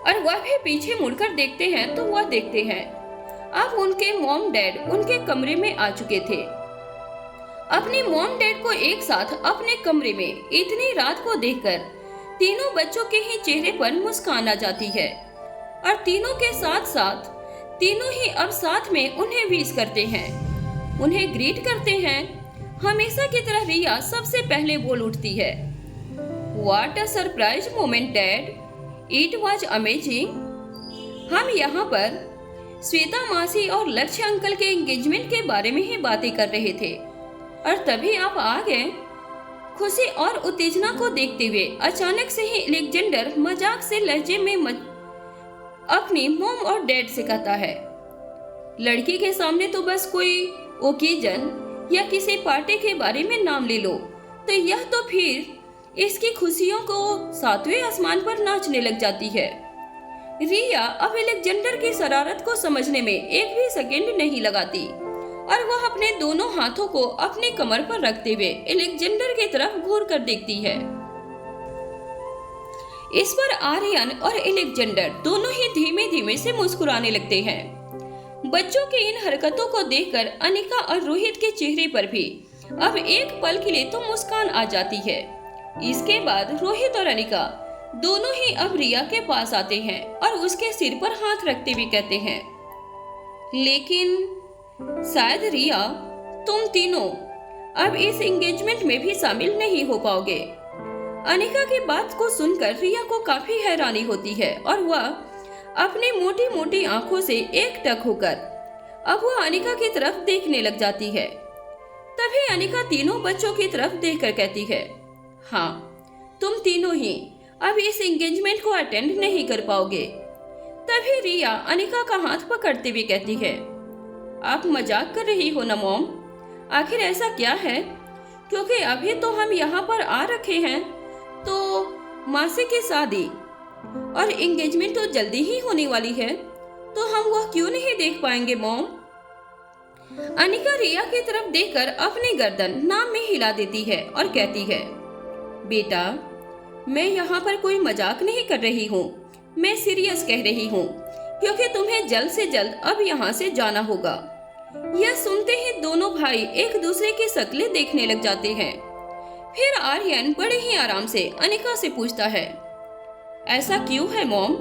और वह भी पीछे मुड़कर देखते हैं तो वह देखते हैं अब उनके मॉम डैड उनके कमरे में आ चुके थे। अपने मॉम डैड को एक साथ अपने कमरे में इतनी रात को देखकर तीनों बच्चों के ही चेहरे पर मुस्कान आ जाती है और तीनों के साथ साथ तीनों ही अब साथ में उन्हें विश करते हैं, उन्हें ग्रीट करते हैं। हमेशा की तरह रिया सबसे पहले बोल उठती है, what a surprise moment dad, it was amazing. हम यहाँ पर श्वेता मासी और लक्ष्य अंकल के एंगेजमेंट के बारे में ही बातें कर रहे थे और तभी आप आ गए। खुशी और उत्तेजना को देखते हुए अचानक से ही एलेक्जेंडर मजाक से लहजे में अपनी मॉम और डैड से कहता है, लड़की के सामने तो बस कोई ओकेजन या किसी पार्टी के बारे में नाम ले लो, तो यह तो फिर इसकी खुशियों को 7वें आसमान पर नाचने लग जाती है। रिया अब एलेक्जेंडर की शरारत को समझने में एक भी सेकंड नहीं लगाती और वह अपने दोनों हाथों को अपनी कमर पर रखते हुए एलेक्जेंडर की तरफ घूर कर देखती है। इस पर आर्यन और एलेक्जेंडर दोनों ही धीमे धीमे से मुस्कुराने लगते हैं। बच्चों की इन हरकतों को देखकर अनिका और रोहित के चेहरे पर भी अब एक पल के लिए तो मुस्कान आ जाती है। इसके बाद रोहित और अनिका दोनों ही अब रिया के पास आते हैं और उसके सिर पर हाथ रखते हुए कहते हैं, लेकिन शायद रिया, तुम तीनों अब इस एंगेजमेंट में भी शामिल नहीं हो पाओगे। अनिका की बात को सुनकर रिया को काफी हैरानी होती है और वह अपनी मोटी मोटी आंखों से एकटक होकर अब वह अनिका की तरफ देखने लग जाती है। तभी अनिका तीनों बच्चों की तरफ देखकर कहती है, हाँ, तुम तीनों ही अब इस एंगेजमेंट को अटेंड नहीं कर पाओगे। तभी रिया अनिका का हाथ पकड़ते हुए कहती है, आप मजाक कर रही हो ना मॉम? आखिर ऐसा क्या है? क्योंकि अभी तो हम यहाँ पर आ रखे हैं, तो मासी की शादी और एंगेजमेंट तो जल्दी ही होने वाली है, तो हम वह क्यों नहीं देख पाएंगे मॉम? अनिका रिया की तरफ देखकर अपनी गर्दन नाम में हिला देती है और कहती है, बेटा, मैं यहाँ पर कोई मजाक नहीं कर रही हूँ, मैं सीरियस कह रही हूँ, क्योंकि तुम्हें जल्द से जल्द अब यहाँ से जाना होगा। यह सुनते ही दोनों भाई एक दूसरे की शक्लें देखने लग जाते हैं। फिर आर्यन बड़े ही आराम से अनिका से पूछता है, ऐसा क्यों है मॉम?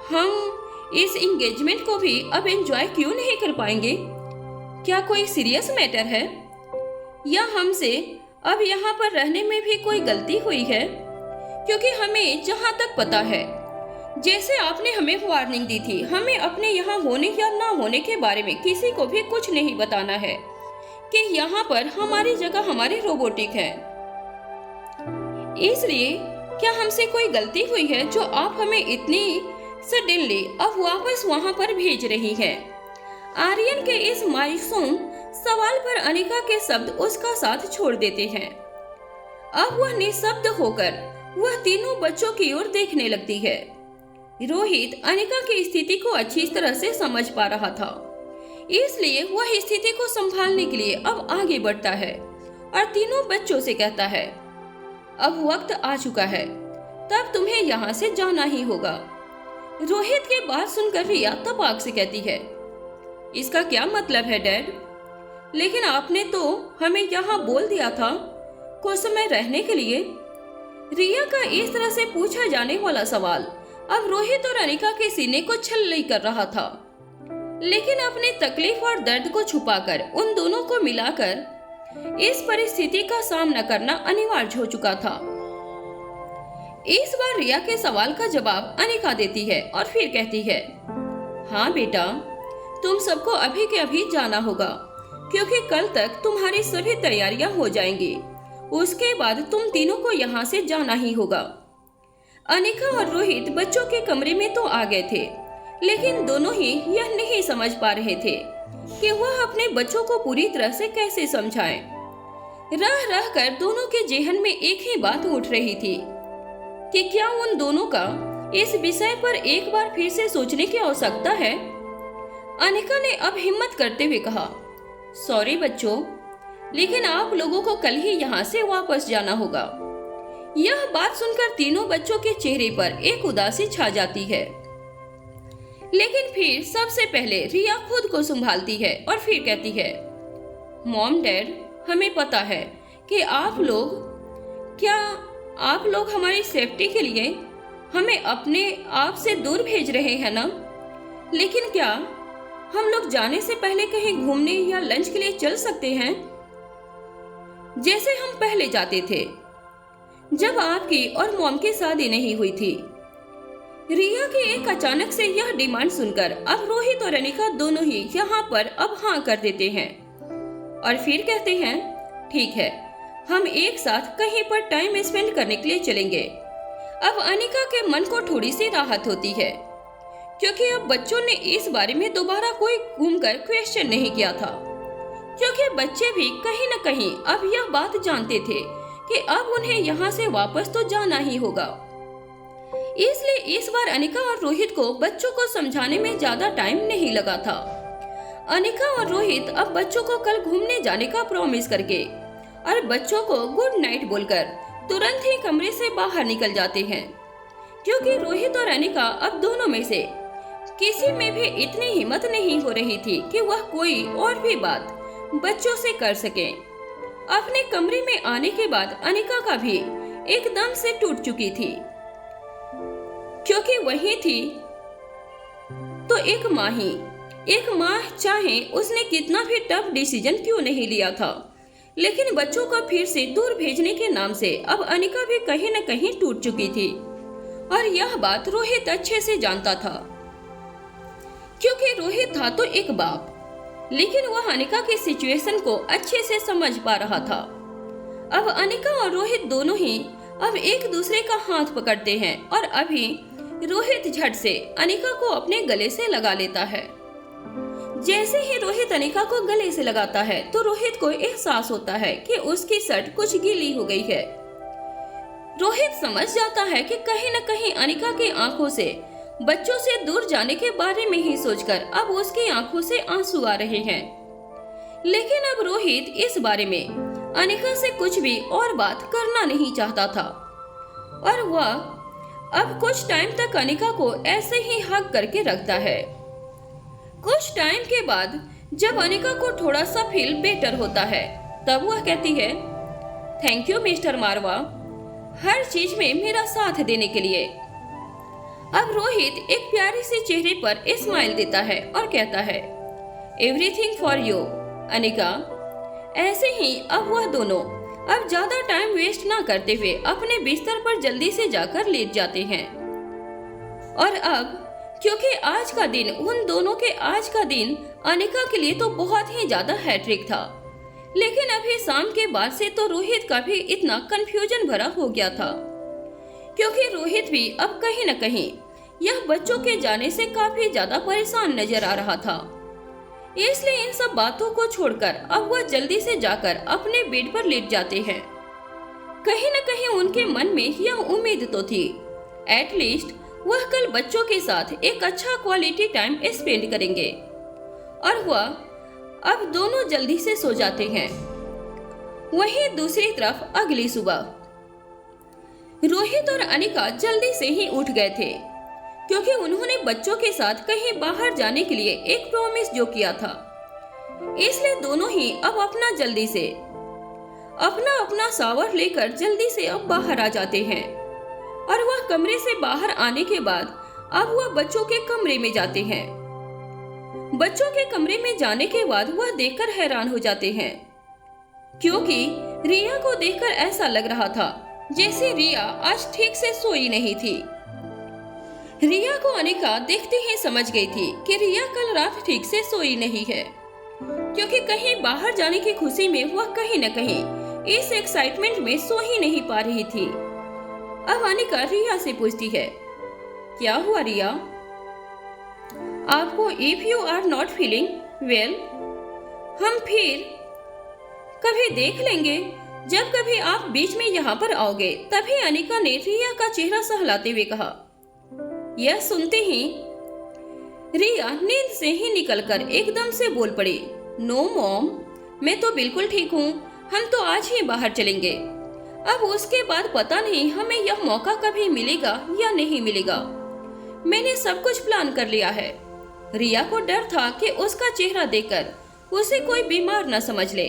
हम इस एंगेजमेंट को भी अब एंजॉय क्यों नहीं कर पाएंगे? क्या कोई सीरियस मैटर है, या हमसे अब यहाँ पर रहने में भी कोई गलती हुई है? क्योंकि हमें जहाँ तक पता है, जैसे आपने हमें वार्निंग दी थी, हमें अपने यहाँ होने या ना होने के बारे में किसी को भी कुछ नहीं बताना है, कि यहाँ पर हमारी जगह हमारे रोबोटिक है। इसलिए क्या हमसे कोई गलती हुई है जो आप हमें इतनी सडनली अब वापस वहाँ पर भेज रही हैं? आर्यन के इस मासूम सवाल पर अनिका के शब्द उसका साथ छोड़ देते हैं। अब वह निशब्द होकर वह तीनों बच्चों की ओर देखने लगती है। रोहित अनिका की स्थिति को अच्छी तरह से समझ पा रहा था, इसलिए वह स्थिति को संभालने के लिए अब आगे बढ़ता है और तीनों बच्चों से कहता है, अब वक्त आ चुका है, तब तुम्हें यहाँ से जाना ही होगा। रोहित की बात सुनकर रिया तपाक से कहती है, इसका क्या मतलब है डैड? लेकिन आपने तो हमें यहाँ बोल दिया था कुछ समय रहने के लिए। रिया का इस तरह से पूछा जाने वाला सवाल अब रोहित और अनिका के सीने को छल्लई कर रहा था, लेकिन अपनी तकलीफ और दर्द को छुपाकर उन दोनों को मिलाकर इस परिस्थिति का सामना करना अनिवार्य हो चुका था। इस बार रिया के सवाल का जवाब अनिका देती है और फिर कहती है, हाँ बेटा, तुम सबको अभी के अभी जाना होगा, क्योंकि कल तक तुम्हारी सभी तैयारियां हो जाएंगी। उसके बाद तुम तीनों को यहाँ से जाना ही होगा। अनिका और रोहित बच्चों के कमरे में तो आ गए थे, लेकिन दोनों ही यह नहीं समझ पा रहे थे कि वह अपने बच्चों को पूरी तरह से कैसे समझाएं। रह रह कर दोनों के जेहन में एक ही बात उठ रही थी कि क्या उन दोनों का इस विषय पर एक बार फिर से सोचने की आवश्यकता है। अनिका ने अब हिम्मत करते हुए कहा, सॉरी बच्चों, लेकिन आप लोगों को कल ही यहाँ से वापस जाना होगा। यह बात सुनकर तीनों बच्चों के चेहरे पर एक उदासी छा जाती है, लेकिन फिर सबसे पहले रिया खुद को संभालती है और फिर कहती है, मॉम डैड, हमें पता है कि आप लोग हमारी सेफ्टी के लिए हमें अपने आप से दूर भेज रहे हैं ना? लेकिन क्या हम लोग जाने से पहले कहीं घूमने या लंच के लिए चल सकते हैं, जैसे हम पहले जाते थे जब आपकी और मॉम की शादी नहीं हुई थी? रिया की एक अचानक से यह डिमांड सुनकर अब रोहित और अनिका दोनों ही यहाँ पर अब हाँ कर देते हैं और फिर कहते हैं, ठीक है, हम एक साथ कहीं पर टाइम स्पेंड करने के लिए चलेंगे। अब अनिका के मन को थोड़ी सी राहत होती है, क्योंकि अब बच्चों ने इस बारे में दोबारा कोई घूमकर क्वेश्चन नहीं किया था, क्योंकि बच्चे भी कहीं न कहीं अब यह बात जानते थे कि अब उन्हें यहाँ से वापस तो जाना ही होगा। इसलिए इस बार अनिका और रोहित को बच्चों को समझाने में ज्यादा टाइम नहीं लगा था। अनिका और रोहित अब बच्चों को कल घूमने जाने का प्रॉमिस करके और बच्चों को गुड नाइट बोलकर तुरंत ही कमरे से बाहर निकल जाते हैं। क्योंकि रोहित और अनिका अब दोनों में से किसी में भी इतनी हिम्मत नहीं हो रही थी कि वह कोई और भी बात बच्चों से कर सके। अपने कमरे में आने के बाद अनिका का भी एकदम से टूट चुकी थी, क्योंकि वही थी तो एक माँ चाहे उसने कितना भी टफ डिसीजन क्यों नहीं लिया था, लेकिन बच्चों को फिर से दूर भेजने के नाम से अब अनिका भी कहीं न कहीं टूट चुकी थी। और यह बात रोहित अच्छे से जानता था, क्योंकि रोहित था तो एक बाप, लेकिन वह अनिका की सिचुएशन को अच्छे से समझ पा रहा था। अब अनिका और रोहित दोनों ही अब एक दूसरे का हाथ पकड़ते हैं और अभी रोहित झट से अनिका को अपने गले से लगा लेता है। जैसे ही रोहित अनिका को गले से लगाता है तो रोहित को एहसास होता है कि उसकी शर्ट कुछ गीली हो गई है। रोहित समझ जाता है कि कहीं न कहीं अनिका की आंखों से बच्चों से दूर जाने के बारे में ही सोचकर अब उसकी आंखों से आंसू आ रहे हैं। लेकिन अब रोहित इस बारे में अनिका से कुछ भी और बात करना नहीं चाहता था और वह अब कुछ टाइम तक अनिका को ऐसे ही हग करके रखता है। कुछ टाइम के बाद जब अनिका को थोड़ा सा फील बेटर होता है तब वह कहती है, थैंक यू मिस्टर मारवा, हर चीज में मेरा साथ देने के लिए। अब रोहित एक प्यारी सी चेहरे पर स्माइल देता है और कहता है, एवरीथिंग फॉर यू अनिका। ऐसे ही अब वह दोनों अब ज्यादा टाइम वेस्ट ना करते हुए अपने बिस्तर पर जल्दी से जाकर लेट जाते हैं। और अब क्योंकि आज का दिन उन दोनों के आज का दिन अनिका के लिए तो बहुत ही ज्यादा हैट्रिक था, लेकिन अभी शाम के बाद से तो रोहित का भी इतना कंफ्यूजन भरा हो गया था, क्योंकि रोहित भी अब कहीं न कहीं यह बच्चों के जाने से काफी ज्यादा परेशान नजर आ रहा था। इसलिए इन सब बातों को छोड़कर अब वह जल्दी से जाकर अपने बेड पर लेट जाते हैं। कहीं न कहीं उनके मन में यह उम्मीद तो थी, एटलीस्ट वह कल बच्चों के साथ एक अच्छा क्वालिटी टाइम स्पेंड करेंगे। और वह अब दोनों जल्दी से सो जाते हैं। वहीं दूसरी तरफ अगली सुबह रोहित और अनिका जल्दी से ही उठ गए थे, क्योंकि उन्होंने बच्चों के साथ कहीं बाहर जाने के लिए एक प्रॉमिस जो किया था। इसलिए दोनों ही अब जल्दी से अपना शावर लेकर जल्दी से अब बाहर आ जाते हैं। और वह कमरे से बाहर आने के बाद अब वह बच्चों के कमरे में जाते हैं। बच्चों के कमरे में जाने के बाद वह देखकर हैरान हो जाते हैं, क्योंकि रिया को देखकर ऐसा लग रहा था जैसे रिया आज ठीक से सोई नहीं थी। रिया को अनिका देखते ही समझ गई थी कि रिया कल रात ठीक से सोई नहीं है, क्योंकि कहीं बाहर जाने की खुशी में वह कहीं न कहीं इस एक्साइटमेंट में सो ही नहीं पा रही थी। अब अनिका रिया से पूछती है, क्या हुआ रिया? आपको if you are not feeling well हम फिर कभी देख लेंगे, जब कभी आप बीच में यहाँ पर आओगे। तभी अनिका ने रिया का चेहरा सहलाते हुए कहा। यह सुनते ही रिया नींद से ही निकलकर एकदम से बोल पड़ी, नो मॉम, मैं तो बिल्कुल ठीक हूँ, हम तो आज ही बाहर चलेंगे। अब उसके बाद पता नहीं हमें यह मौका कभी मिलेगा या नहीं मिलेगा। मैंने सब कुछ प्लान कर लिया है। रिया को डर था कि उसका चेहरा देखकर उसे कोई बीमार न समझ ले,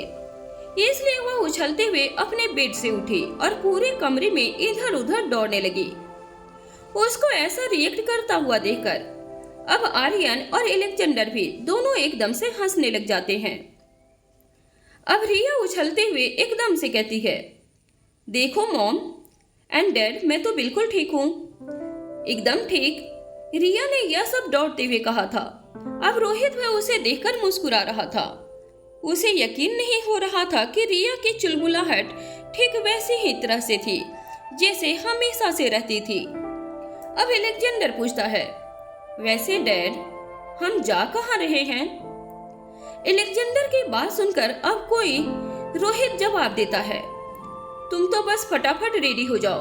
इसलिए वह उछलते हुए अपने बेड से उठी और पूरे कमरे में इधर उधर दौड़ने लगी। उसको ऐसा रिएक्ट करता हुआ देखकर अब आर्यन और एलेक्जेंडर भी दोनों एकदम से हंसने लग जाते हैं। अब रिया उछलते हुए एकदम से कहती है, देखो मॉम एंड डैड, मैं तो बिल्कुल ठीक हूँ। एकदम ठीक, रिया ने यह सब दौड़ते हुए कहा था। अब रोहित वह उसे देखकर मुस्कुरा रहा था। उसे यकीन नहीं हो रहा था कि रिया की चुलबुलाहट ठीक वैसी ही तरह से थी जैसे हमेशा से रहती थी। अब एलेक्जेंडर पूछता है, वैसे डैड हम जा कहाँ रहे हैं? एलेक्जेंडर की बात सुनकर अब कोई रोहित जवाब देता है, तुम तो बस फटाफट रेडी हो जाओ।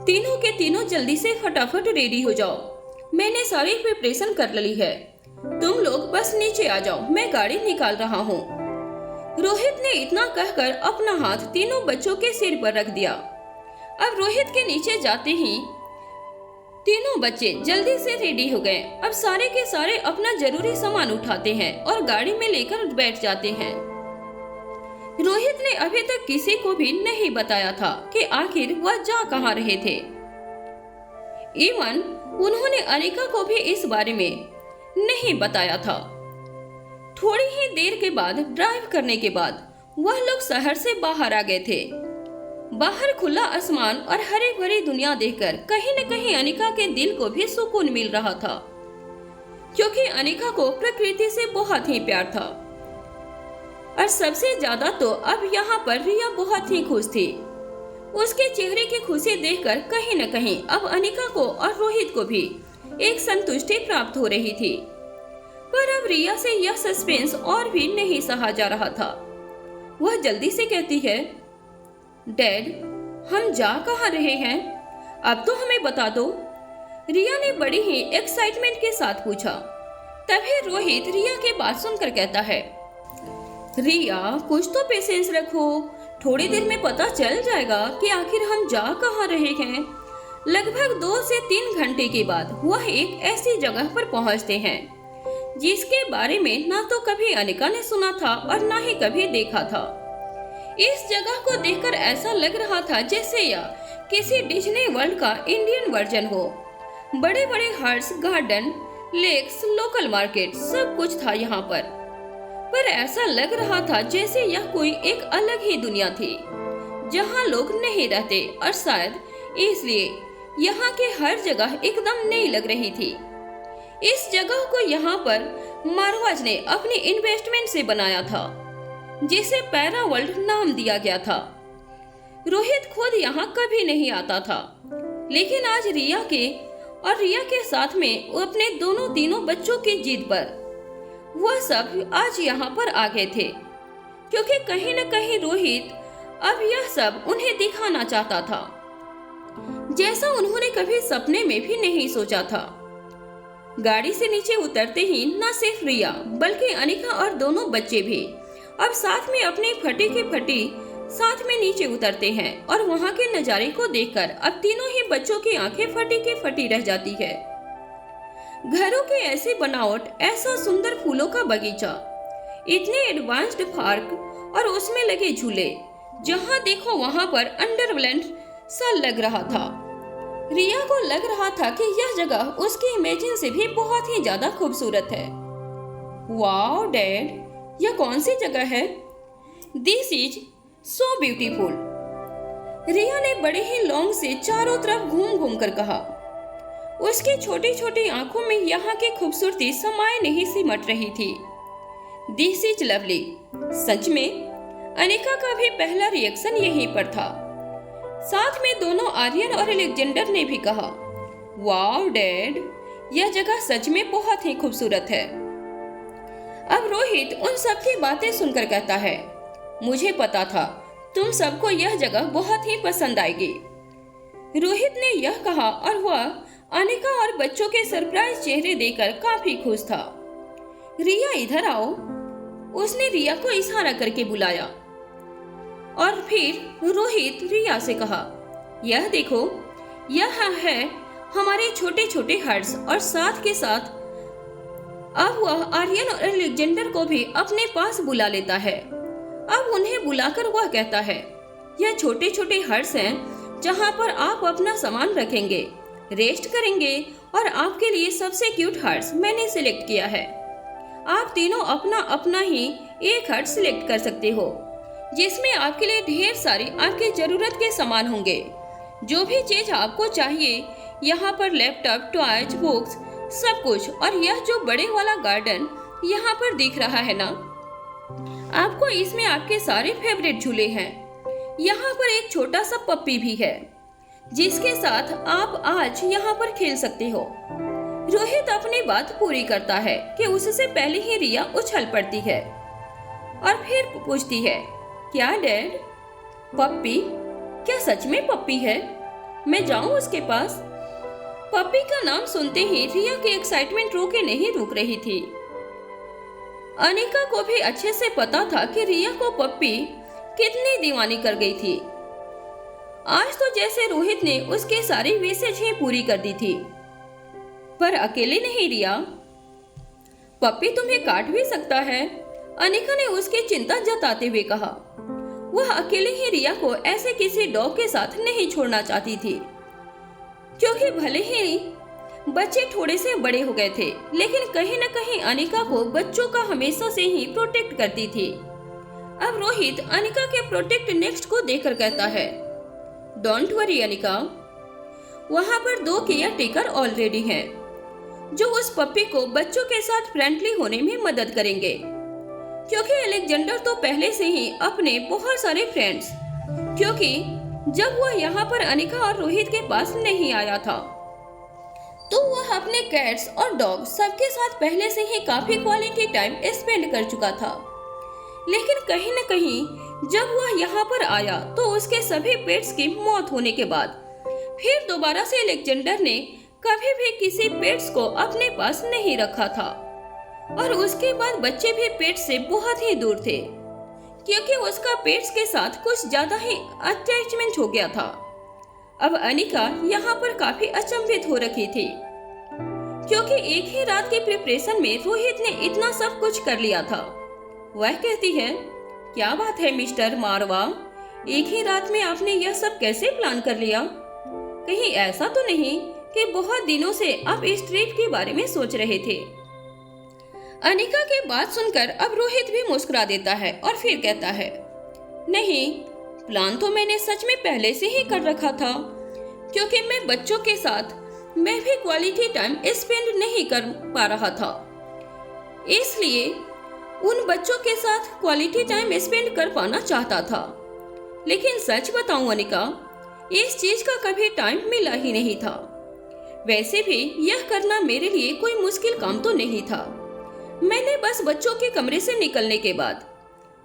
तीनों के तीनों जल्दी से फटाफट रेडी हो जाओ। मैंने सारी प्रिपरेशन कर ली है, तुम लोग बस नीचे आ जाओ, मैं गाड़ी निकाल रहा हूँ। रोहित ने इतना कहकर अपना हाथ तीनों बच्चों के सिर पर रख दिया। अब रोहित के नीचे जाते ही तीनों बच्चे जल्दी से रेडी हो गए। अब सारे के सारे अपना जरूरी सामान उठाते हैं और गाड़ी में लेकर बैठ जाते हैं। रोहित ने अभी तक किसी को भी नहीं बताया था कि आखिर वह जा कहां रहे थे। इवन उन्होंने अनिका को भी इस बारे में नहीं बताया था। थोड़ी ही देर के बाद ड्राइव करने के बाद वह लोग शहर से बाहर आ गए थे। बाहर खुला आसमान और हरी भरी दुनिया देखकर कहीं न कहीं अनिका के दिल को भी सुकून मिल रहा था, क्योंकि अनिका को प्रकृति से बहुत ही प्यार था। और सबसे ज्यादा तो अब यहाँ पर रिया बहुत ही खुश थी। उसके चेहरे की खुशी देखकर कहीं न कहीं अब अनिका को और रोहित को भी एक संतुष्टि प्राप्त हो रही थी। पर अब रिया से यह सस्पेंस और भी नहीं सहा जा रहा था। वह जल्दी से कहती है, डैड, हम जा कहाँ रहे हैं? अब तो हमें बता दो। रिया ने बड़ी ही एक्साइटमेंट के साथ पूछा। तभी रोहित रिया की बात सुनकर कहता है, रिया, कुछ तो पेशेंस रखो, थोड़ी देर में पता चल जाएगा कि आखिर हम जा कहाँ रहे हैं। लगभग 2 से 3 घंटे के बाद वह एक ऐसी जगह पर पहुंचते हैं जिसके बारे में ना तो कभी अनिका ने सुना था और ना ही कभी देखा था। इस जगह को देखकर ऐसा लग रहा था जैसे यह किसी डिज्नी वर्ल्ड का इंडियन वर्जन हो। बड़े बड़े huts, garden, lakes, local market, सब कुछ था यहाँ पर ऐसा लग रहा था जैसे यह कोई एक अलग ही दुनिया थी जहाँ लोग नहीं रहते, और शायद इसलिए यहाँ की हर जगह एकदम नई लग रही थी। इस जगह को यहाँ पर मारवाज ने अपनी इन्वेस्टमेंट से बनाया था, जिसे पैरा वर्ल्ड नाम दिया गया था। रोहित खुद यहाँ कभी नहीं आता था, लेकिन आज रिया के साथ में अपने तीनों बच्चों की जिद पर वह सब आज यहाँ पर आ गए थे, क्योंकि कहीं न कहीं रोहित अब यह सब उन्हें दिखाना चाहता था, जैसा उन्होंने कभी सपने में भी नहीं सोचा था। गाड़ी से नीचे उतरते ही न सिर्फ रिया बल्कि अनिका और दोनों बच्चे भी अब साथ में अपनी फटी की फटी साथ में नीचे उतरते हैं, और वहाँ के नजारे को देखकर अब तीनों ही बच्चों की आंखें फटी की फटी रह जाती है। घरों की ऐसी बनावट, ऐसा सुंदर फूलों का बगीचा, इतने एडवांस्ड पार्क और उसमें लगे झूले, जहाँ देखो वहाँ पर अंडरवर्ल्ड सा लग रहा था। रिया को लग रहा था कि यह जगह उसकी इमेजिन से भी बहुत ही ज्यादा खूबसूरत है। वाओ डैड, यह कौन सी जगह है? This is so beautiful. Riya ने बड़े ही लॉन्ग से चारों तरफ घूम घूम कर कहा। उसकी छोटी छोटी आंखों में यहाँ की खूबसूरती समाये नहीं सिमट रही थी। This is lovely. सच में अनिका का भी पहला रिएक्शन यहीं पर था। साथ में दोनों आर्यन और अलेक्जेंडर ने भी कहा, वाओ डैड, यह जगह सच में बहुत ही खूबसूरत है। अब रोहित उन सबकी बातें सुनकर कहता है, मुझे पता था तुम सबको यह जगह बहुत ही पसंद आएगी। रोहित ने यह कहा और वह अनिका और बच्चों के सरप्राइज चेहरे देखकर काफी खुश था। रिया, इधर आओ, उसने रिया को इशारा करके बुलाया। और फिर रोहित रिया से कहा, यह देखो, यह है हमारे छोटे छोटे हट्स, और साथ के साथ अब वह आर्यन और अलेक्जेंडर को भी अपने पास बुला लेता है। अब उन्हें बुलाकर वह कहता है, यह छोटे छोटे हट्स हैं जहाँ पर आप अपना सामान रखेंगे, रेस्ट करेंगे, और आपके लिए सबसे क्यूट हट्स मैंने सिलेक्ट किया है। आप तीनों अपना अपना ही एक हट सिलेक्ट कर सकते हो, जिसमें आपके लिए ढेर सारी आपके जरूरत के सामान होंगे। जो भी चीज आपको चाहिए यहाँ पर, लैपटॉप, टॉयज, बुक्स, सब कुछ। और यह जो बड़े वाला गार्डन यहाँ पर दिख रहा है ना, आपको इसमें आपके सारे फेवरेट झूले हैं। यहाँ पर एक छोटा सा पप्पी भी है, जिसके साथ आप आज यहाँ पर खेल सकते हो। रोहित अपनी बात पूरी करता है कि उससे पहले ही रिया उछल पड़ती है और फिर पूछती है, क्या डैड, पप्पी? क्या सच में पप्पी है? मैं जाऊं उसके पास? पप्पी का नाम सुनते ही रिया की एक्साइटमेंट रोके नहीं रुक रही थी। अनिका को भी अच्छे से पता था कि रिया को पप्पी कितनी दीवानी कर गई थी। आज तो जैसे रोहित ने उसके सारी विशेष ही पूरी कर दी थी। पर अकेले नहीं रिया, पप्पी तुम्हें काट भी सकता है, अनिका ने उसकी चिंता जताते हुए कहा। वह अकेले ही रिया को ऐसे किसी डॉग के साथ नहीं छोड़ना चाहती थी, क्योंकि भले ही बच्चे थोड़े से बड़े हो गए थे, लेकिन कहीं न कहीं अनिका को बच्चों का हमेशा से ही प्रोटेक्ट करती थी। अब रोहित अनिका के प्रोटेक्ट नेक्स्ट को देखकर कहता है, डोंट वरी अनिका, वहां पर 2 केयर टेकर ऑलरेडी हैं, जो उस पप्पी को बच्चों के साथ फ्रेंडली होने में मदद करेंगे, क्योंकि अलेक्जेंडर तो पहले से ही अपने बहुत सारे फ्रेंड्स, क्योंकि जब वह यहाँ पर अनिका और रोहित के पास नहीं आया था तो वह अपने कैट्स और डॉग सबके साथ पहले से ही काफी क्वालिटी टाइम स्पेंड कर चुका था। लेकिन कहीं न कहीं जब वह यहाँ पर आया तो उसके सभी पेट्स की मौत होने के बाद फिर दोबारा से अलेक्जेंडर ने कभी भी किसी पेट्स को अपने पास नहीं रखा था, और उसके बाद बच्चे भी पेट्स से बहुत ही दूर थे, क्योंकि उसका पेट्स के साथ कुछ ज्यादा ही अटैचमेंट हो गया था। अब अनिका यहाँ पर काफी अचंभित हो रखी थी, क्योंकि एक ही रात की प्रिपरेशन में रोहित ने इतना सब कुछ कर लिया था। वह कहती है, क्या बात है मिस्टर मारवा, एक ही रात में आपने यह सब कैसे प्लान कर लिया? कहीं ऐसा तो नहीं कि बहुत दिनों से आप इस ट्रिप के बारे में सोच रहे थे? अनिका की बात सुनकर अब रोहित भी मुस्कुरा देता है और फिर कहता है, नहीं, प्लान तो मैंने सच में पहले से ही कर रखा था, क्योंकि मैं बच्चों के साथ मैं भी क्वालिटी टाइम स्पेंड नहीं कर पा रहा था, इसलिए उन बच्चों के साथ क्वालिटी टाइम स्पेंड कर पाना चाहता था। लेकिन सच बताऊं अनिका, इस चीज का कभी टाइम मिला ही नहीं था। वैसे भी यह करना मेरे लिए कोई मुश्किल काम तो नहीं था। मैंने बस बच्चों के कमरे से निकलने के बाद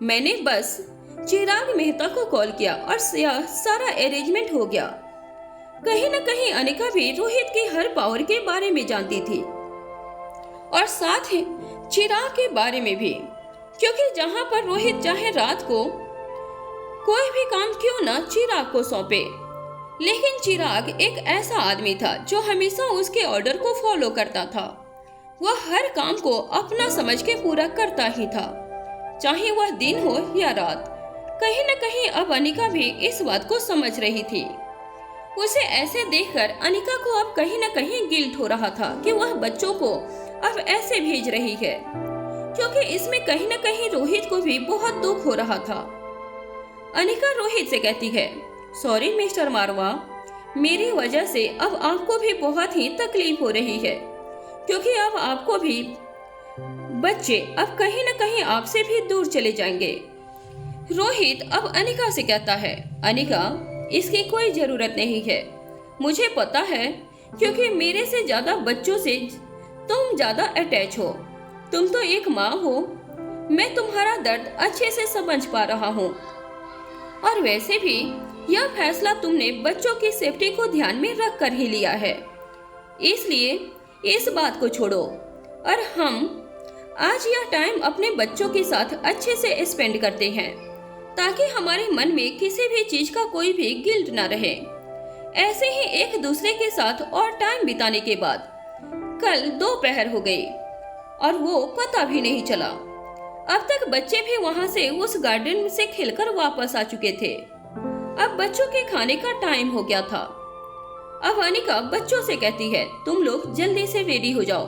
मैंने बस चिराग मेहता को कॉल किया और सारा अरेंजमेंट हो गया। कहीं न कहीं अनिका भी रोहित की हर पावर के बारे में जानती थी, और साथ ही चिराग के बारे में भी, क्योंकि जहां पर रोहित चाहे रात को कोई भी काम क्यों ना चिराग को सौंपे, लेकिन चिराग एक ऐसा आदमी था जो हमेशा उसके ऑर्डर को फॉलो करता था। वह हर काम को अपना समझ के पूरा करता ही था, चाहे वह दिन हो या रात। कहीं न कहीं अब अनिका भी इस बात को समझ रही थी। उसे ऐसे देखकर अनिका को अब कहीं न कहीं गिल्ट हो रहा था कि वह बच्चों को अब ऐसे भेज रही है, क्योंकि इसमें कहीं न कहीं रोहित को भी बहुत दुख हो रहा था। अनिका रोहित से कहती है, सॉरी मिस्टर मारवा, मेरी वजह से अब आपको भी बहुत ही तकलीफ हो रही है, क्योंकि अब आपको भी बच्चे अब कहीं न कहीं आपसे भी दूर चले जाएंगे। रोहित अब अनिका से कहता है, अनिका, इसकी कोई जरूरत नहीं है, मुझे पता है, क्योंकि मेरे से ज्यादा बच्चों से तुम ज्यादा अटैच हो। तुम तो एक माँ हो, मैं तुम्हारा दर्द अच्छे से समझ पा रहा हूँ, और वैसे भी यह फैसला तुमने बच्चों की सेफ्टी को ध्यान में रख कर ही लिया है, इसलिए इस बात को छोड़ो और हम आज यह टाइम अपने बच्चों के साथ अच्छे से स्पेंड करते हैं, ताकि हमारे मन में किसी भी चीज का कोई भी गिल्ट ना रहे। ऐसे ही एक दूसरे के साथ और टाइम बिताने के बाद कल दोपहर हो गई और वो पता भी नहीं चला। अब तक बच्चे भी वहां से उस गार्डन से खेलकर वापस आ चुके थे। अब बच्चों के खाने का टाइम हो गया था। अब अनिका बच्चों से कहती है, तुम लोग जल्दी से रेडी हो जाओ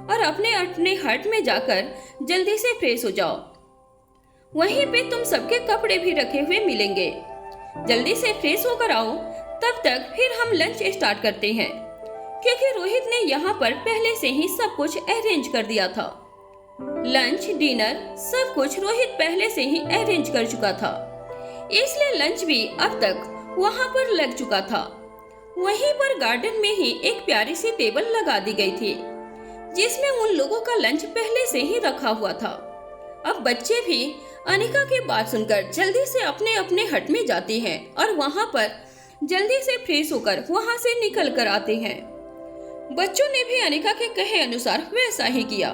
और अपने अपने हट में जाकर जल्दी से फ्रेश हो जाओ। वहीं पे तुम सबके कपड़े भी रखे हुए मिलेंगे। जल्दी से फ्रेश होकर आओ, तब तक फिर हम लंच स्टार्ट करते हैं, क्योंकि रोहित ने यहाँ पर पहले से ही सब कुछ अरेंज कर दिया था। लंच डिनर सब कुछ रोहित पहले से ही अरेंज कर चुका था, इसलिए लंच भी अब तक वहाँ पर लग चुका था। वहीं पर गार्डन में ही एक प्यारी सी टेबल लगा दी गई थी, जिसमें उन लोगों का लंच पहले से ही रखा हुआ था। अब बच्चे भी अनिका की बात सुनकर जल्दी से अपने अपने हट में जाते हैं और वहाँ पर जल्दी से फ्रेश होकर वहाँ से निकल कर आते हैं। बच्चों ने भी अनिका के कहे अनुसार वैसा ही किया।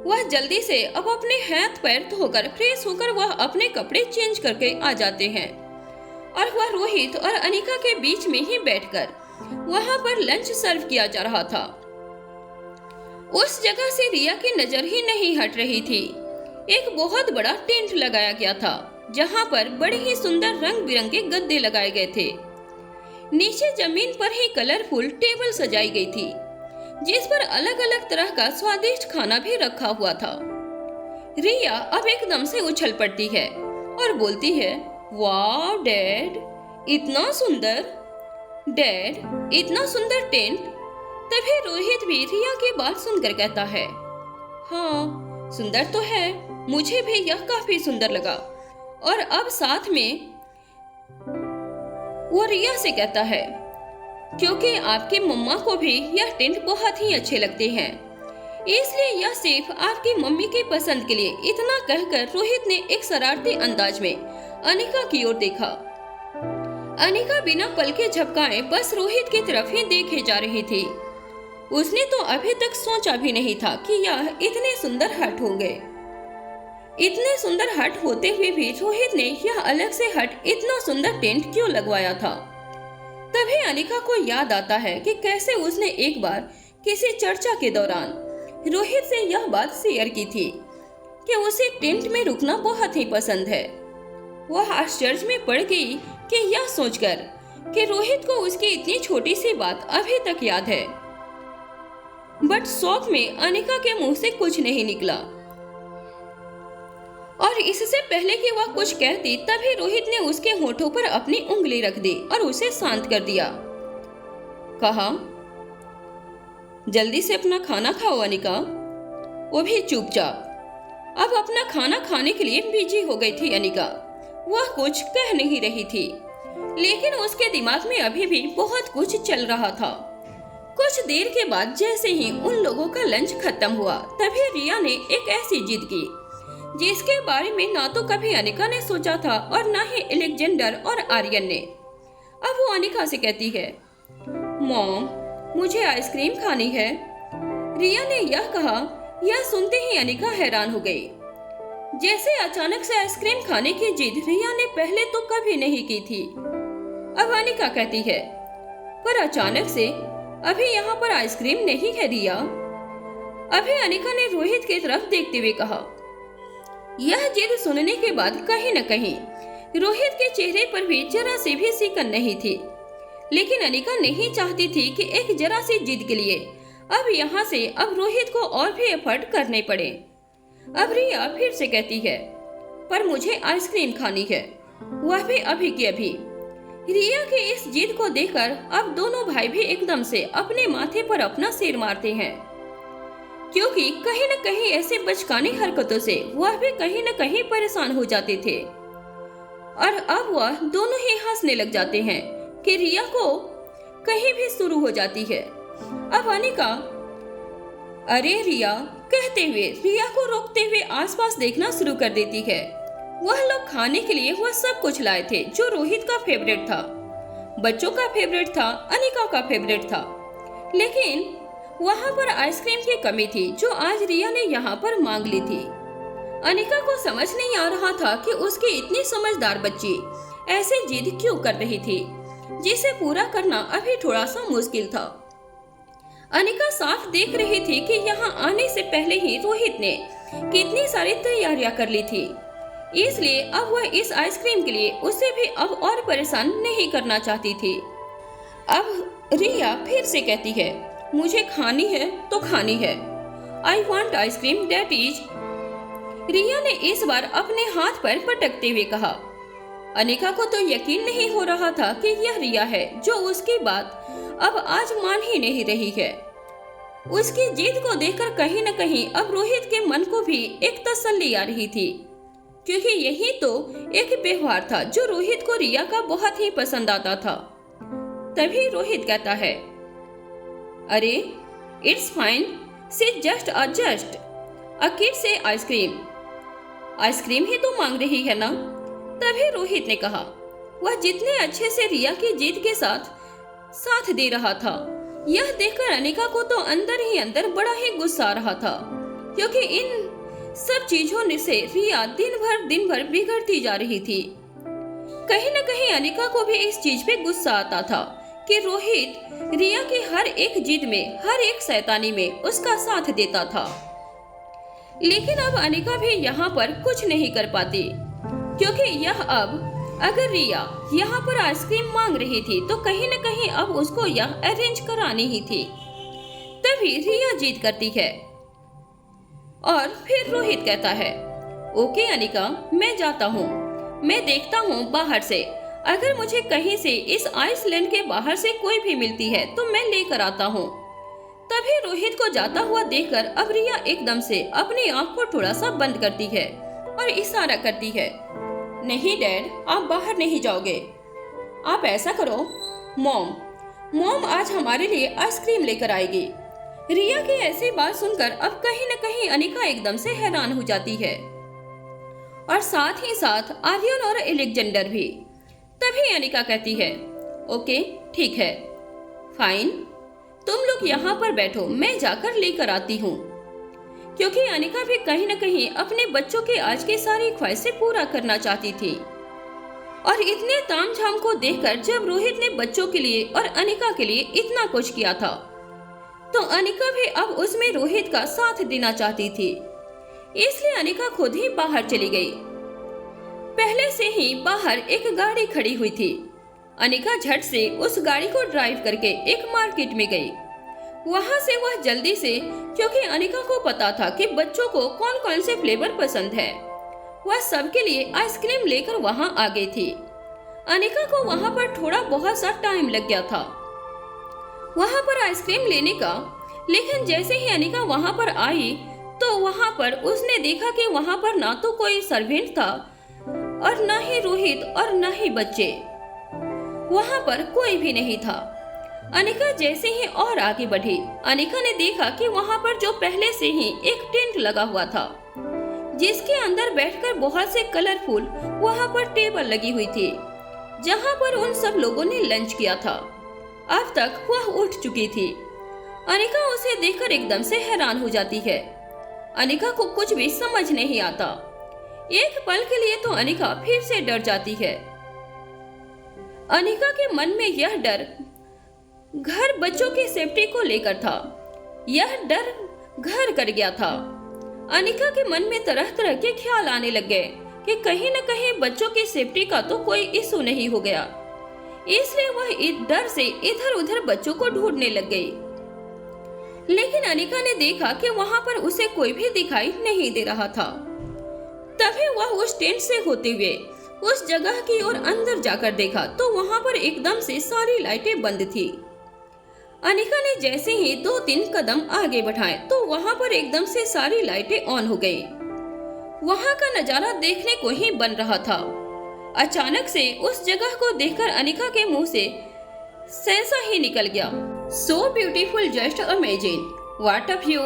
वह जल्दी से अब अपने हाथ पैर धोकर फ्रेश होकर वह अपने कपड़े चेंज करके आ जाते हैं। और वह रोहित और अनिका के बीच में ही बैठकर वहां पर लंच सर्व किया जा रहा था। उस जगह से रिया की नजर ही नहीं हट रही थी। एक बहुत बड़ा टेंट लगाया गया था जहां पर बड़े ही सुंदर रंग बिरंगे गद्दे लगाए गए थे। नीचे जमीन पर ही कलरफुल टेबल सजाई गई थी जिस पर अलग अलग तरह का स्वादिष्ट खाना भी रखा हुआ था। रिया अब एकदम से उछल पड़ती है और बोलती है, वाह डैड, इतना सुंदर, डैड इतना सुंदर टेंट। तभी रोहित भी रिया की बात सुनकर कहता है, हाँ सुंदर तो है, मुझे भी यह काफी सुंदर लगा। और अब साथ में वो रिया से कहता है, क्योंकि आपकी मम्मा को भी यह टेंट बहुत ही अच्छे लगते हैं, इसलिए यह सिर्फ आपकी मम्मी की पसंद के लिए। इतना कहकर रोहित ने एक शरारती अंदाज में अनिका की ओर देखा। अनिका बिना पलके झपकाए बस रोहित की तरफ ही देखे जा रही थी। उसने तो अभी तक सोचा भी नहीं था कि यह इतने सुंदर हट होंगे। इतने सुंदर हट होते हुए भी रोहित ने यह अलग से हट इतना सुंदर टेंट क्यों लगवाया था। तभी अनिका को याद आता है कि कैसे उसने एक बार किसी चर्चा के दौरान रोहित से यह बात शेयर की थी कि उसे टेंट में रुकना बहुत ही पसंद है। वह आश्चर्य में पड़ गई कि यह सोचकर कि रोहित को उसकी इतनी छोटी सी बात अभी तक याद है। बट शौक में अनिका के मुंह से कुछ नहीं निकला और इससे पहले कि वह कुछ कहती तभी रोहित ने उसके होठों पर अपनी उंगली रख दी और उसे शांत कर दिया। कहा, जल्दी से अपना खाना खाओ अनिका। वो भी चुपचाप। अब अपना खाना खाने के लिए बिजी हो गई थी अनिका। वह कुछ कह नहीं रही थी लेकिन उसके दिमाग में अभी भी बहुत कुछ चल रहा था। कुछ देर के बाद जैसे ही उन लोगों का लंच खत्म हुआ तभी रिया ने एक ऐसी जिद की जिसके बारे में ना तो कभी अनिका ने सोचा था और ना ही अलेक्जेंडर और आर्यन ने। अब वो अनिका से कहती है, मॉम मुझे आइसक्रीम खानी है। रिया ने यह कहा। यह सुनते ही अनिका हैरान हो गई। जैसे अचानक से आइसक्रीम खाने की जिद रिया ने पहले तो कभी नहीं की थी। अब अनिका कहती है, पर अचानक से अभी यहाँ पर आइसक्रीम नहीं है रिया। अभी अनिका ने रोहित की तरफ देखते हुए कहा। यह जिद सुनने के बाद कहीं न कहीं रोहित के चेहरे पर भी जरा सी भी सिकन नहीं थी, लेकिन अनिका नहीं चाहती थी कि एक जरा सी जिद के लिए अब यहाँ से अब रोहित को और भी एफर्ट करने पड़े। अब रिया फिर से कहती है, पर मुझे आइसक्रीम खानी है, वह भी अभी की अभी। रिया की इस जिद को देखकर अब दोनों भाई भी एकदम से अपने माथे पर अपना सिर मारते हैं, क्योंकि कहीं न कहीं ऐसे बचकानी हरकतों से वह भी कहीं न कहीं परेशान हो जाते थे। और अब वह दोनों ही हंसने लग जाते हैं कि रिया को कहीं भी शुरू हो जाती है। अब अनिका अरे रिया कहते हुए रिया को रोकते हुए आसपास देखना शुरू कर देती है। वह लोग खाने के लिए वह सब कुछ लाए थे जो रोहित का फेवरेट था, बच्चों का फेवरेट था, अनिका का फेवरेट था, लेकिन वहाँ पर आइसक्रीम की कमी थी जो आज रिया ने यहाँ पर मांग ली थी। अनिका को समझ नहीं आ रहा था कि उसकी इतनी समझदार बच्ची ऐसे जिद क्यों कर रही थी जिसे पूरा करना अभी थोड़ा सा मुश्किल था। अनिका साफ देख रही थी कि यहाँ आने से पहले ही रोहित ने कितनी सारी तैयारियां कर ली थी, इसलिए अब वह इस आइसक्रीम के लिए उसे भी अब और परेशान नहीं करना चाहती थी। अब रिया फिर से कहती है, मुझे खानी है तो खानी है, I want ice cream that is. Riya ने इस बार अपने हाथ पर पटकते हुए कहा। अनिका को तो यकीन नहीं हो रहा था कि यह रिया है जो उसकी बात अब आज मान ही नहीं रही है। उसकी जिद को देखकर कहीं न कहीं अब रोहित के मन को भी एक तसल्ली आ रही थी, क्योंकि यही तो एक व्यवहार था जो रोहित को रिया का बहुत ही पसंद आता था। तभी रोहित कहता है, अरे it's fine, see just a kid say ice cream. Ice cream ही तो मांग रही है ना। तभी रोहित ने कहा। वह जितने अच्छे से रिया की जिद के साथ दे रहा था, यह देखकर अनिका को तो अंदर ही अंदर बड़ा ही गुस्सा आ रहा था, क्योंकि इन सब चीजों से रिया दिन भर बिगड़ती जा रही थी। कहीं न कहीं अनिका को भी इस चीज पे गुस्सा आता था कि रोहित रिया की हर एक जिद में, हर एक शैतानी में उसका साथ देता था। लेकिन अब अनिका भी यहाँ पर कुछ नहीं कर पाती, क्योंकि यह अब अगर रिया यहाँ पर आइसक्रीम मांग रही थी तो कहीं न कहीं अब उसको यह अरेंज करानी ही थी। तभी रिया जिद करती है और फिर रोहित कहता है, ओके अनिका, मैं जाता हूँ, मैं देखता हूँ बाहर से, अगर मुझे कहीं से इस आइसलैंड के बाहर से कोई भी मिलती है तो मैं लेकर आता हूँ। तभी रोहित को जाता हुआ देखकर अब रिया एकदम से अपनी आंख को थोड़ा सा बंद करती है और इशारा करती है, नहीं डैड, आप बाहर नहीं जाओगे। आप ऐसा करो, मॉम आज हमारे लिए आइसक्रीम लेकर आएगी। रिया की ऐसी बात सुनकर अब कहीं न कहीं अनिका एकदम से हैरान हो जाती है और साथ ही साथ आर्यन और एलेक्जेंडर भी। तभी अनिका कहती है, ओके ठीक है, फाइन, तुम लोग यहाँ पर बैठो, मैं जाकर लेकर आती हूँ। क्योंकि अनिका भी कहीं न कहीं अपने बच्चों की आज की सारी ख्वाहिशें पूरा करना चाहती थी। और इतने तामझाम को देखकर जब रोहित ने बच्चों के लिए और अनिका के लिए इतना कुछ किया था, तो अनिका भी अब उसमें रोहित का साथ देना चाहती थी। इसलिए अनिका खुद ही बाहर चली गई। पहले से ही बाहर एक गाड़ी खड़ी हुई थी। अनिका झट से उस गाड़ी को ड्राइव करके एक मार्केट में गई। वहां से वह जल्दी से, क्योंकि अनिका को पता था कि बच्चों को कौन कौन से फ्लेवर पसंद है, वह सबके लिए आइसक्रीम लेकर वहां आ गई थी। अनिका को वहां पर थोड़ा बहुत सा टाइम लग गया था वहां पर आइसक्रीम लेने का। लेकिन जैसे ही अनिका वहां पर आई तो वहां पर उसने देखा कि वहां पर ना तो कोई सर्वेंट था और ना ही रोहित और ना ही बच्चे, वहां पर कोई भी नहीं था। अनिका जैसे ही और आगे बढ़ी, अनिका ने देखा कि वहां पर जो पहले से ही एक टेंट लगा हुआ था, जिसके अंदर बैठकर बहुत से कलरफुल वहां पर टेबल लगी हुई थी, जहां पर उन सब लोगों ने लंच किया था। अब तक वह उठ चुकी थी। अनिका उसे देखकर एकदम से हैरान हो जाती है। अनिका को कुछ भी समझ नहीं आता। एक पल के लिए तो अनिका फिर से डर जाती है। अनिका के मन में यह डर घर बच्चों की सेफ्टी को लेकर था। यह डर घर कर गया था। अनिका के मन में तरह तरह के ख्याल आने लग गए कि कहीं न कहीं बच्चों की सेफ्टी का तो कोई इशू नहीं हो गया। इसलिए वह डर से इधर उधर बच्चों को ढूंढने लग गई। लेकिन अनिका ने देखा कि वहां पर उसे कोई भी दिखाई नहीं दे रहा था। तभी वह उस टेंट से होते हुए उस जगह की ओर अंदर जाकर देखा तो वहां पर एकदम से सारी लाइटें बंद थी। अनिका ने जैसे ही 2-3 कदम आगे बढ़ाए तो वहां पर एकदम से सारी लाइटें ऑन हो गई। वहां का नजारा देखने को ही बन रहा था। अचानक से उस जगह को देखकर अनिका के मुंह से सैसा ही निकल गया, so beautiful, just amazing, what a view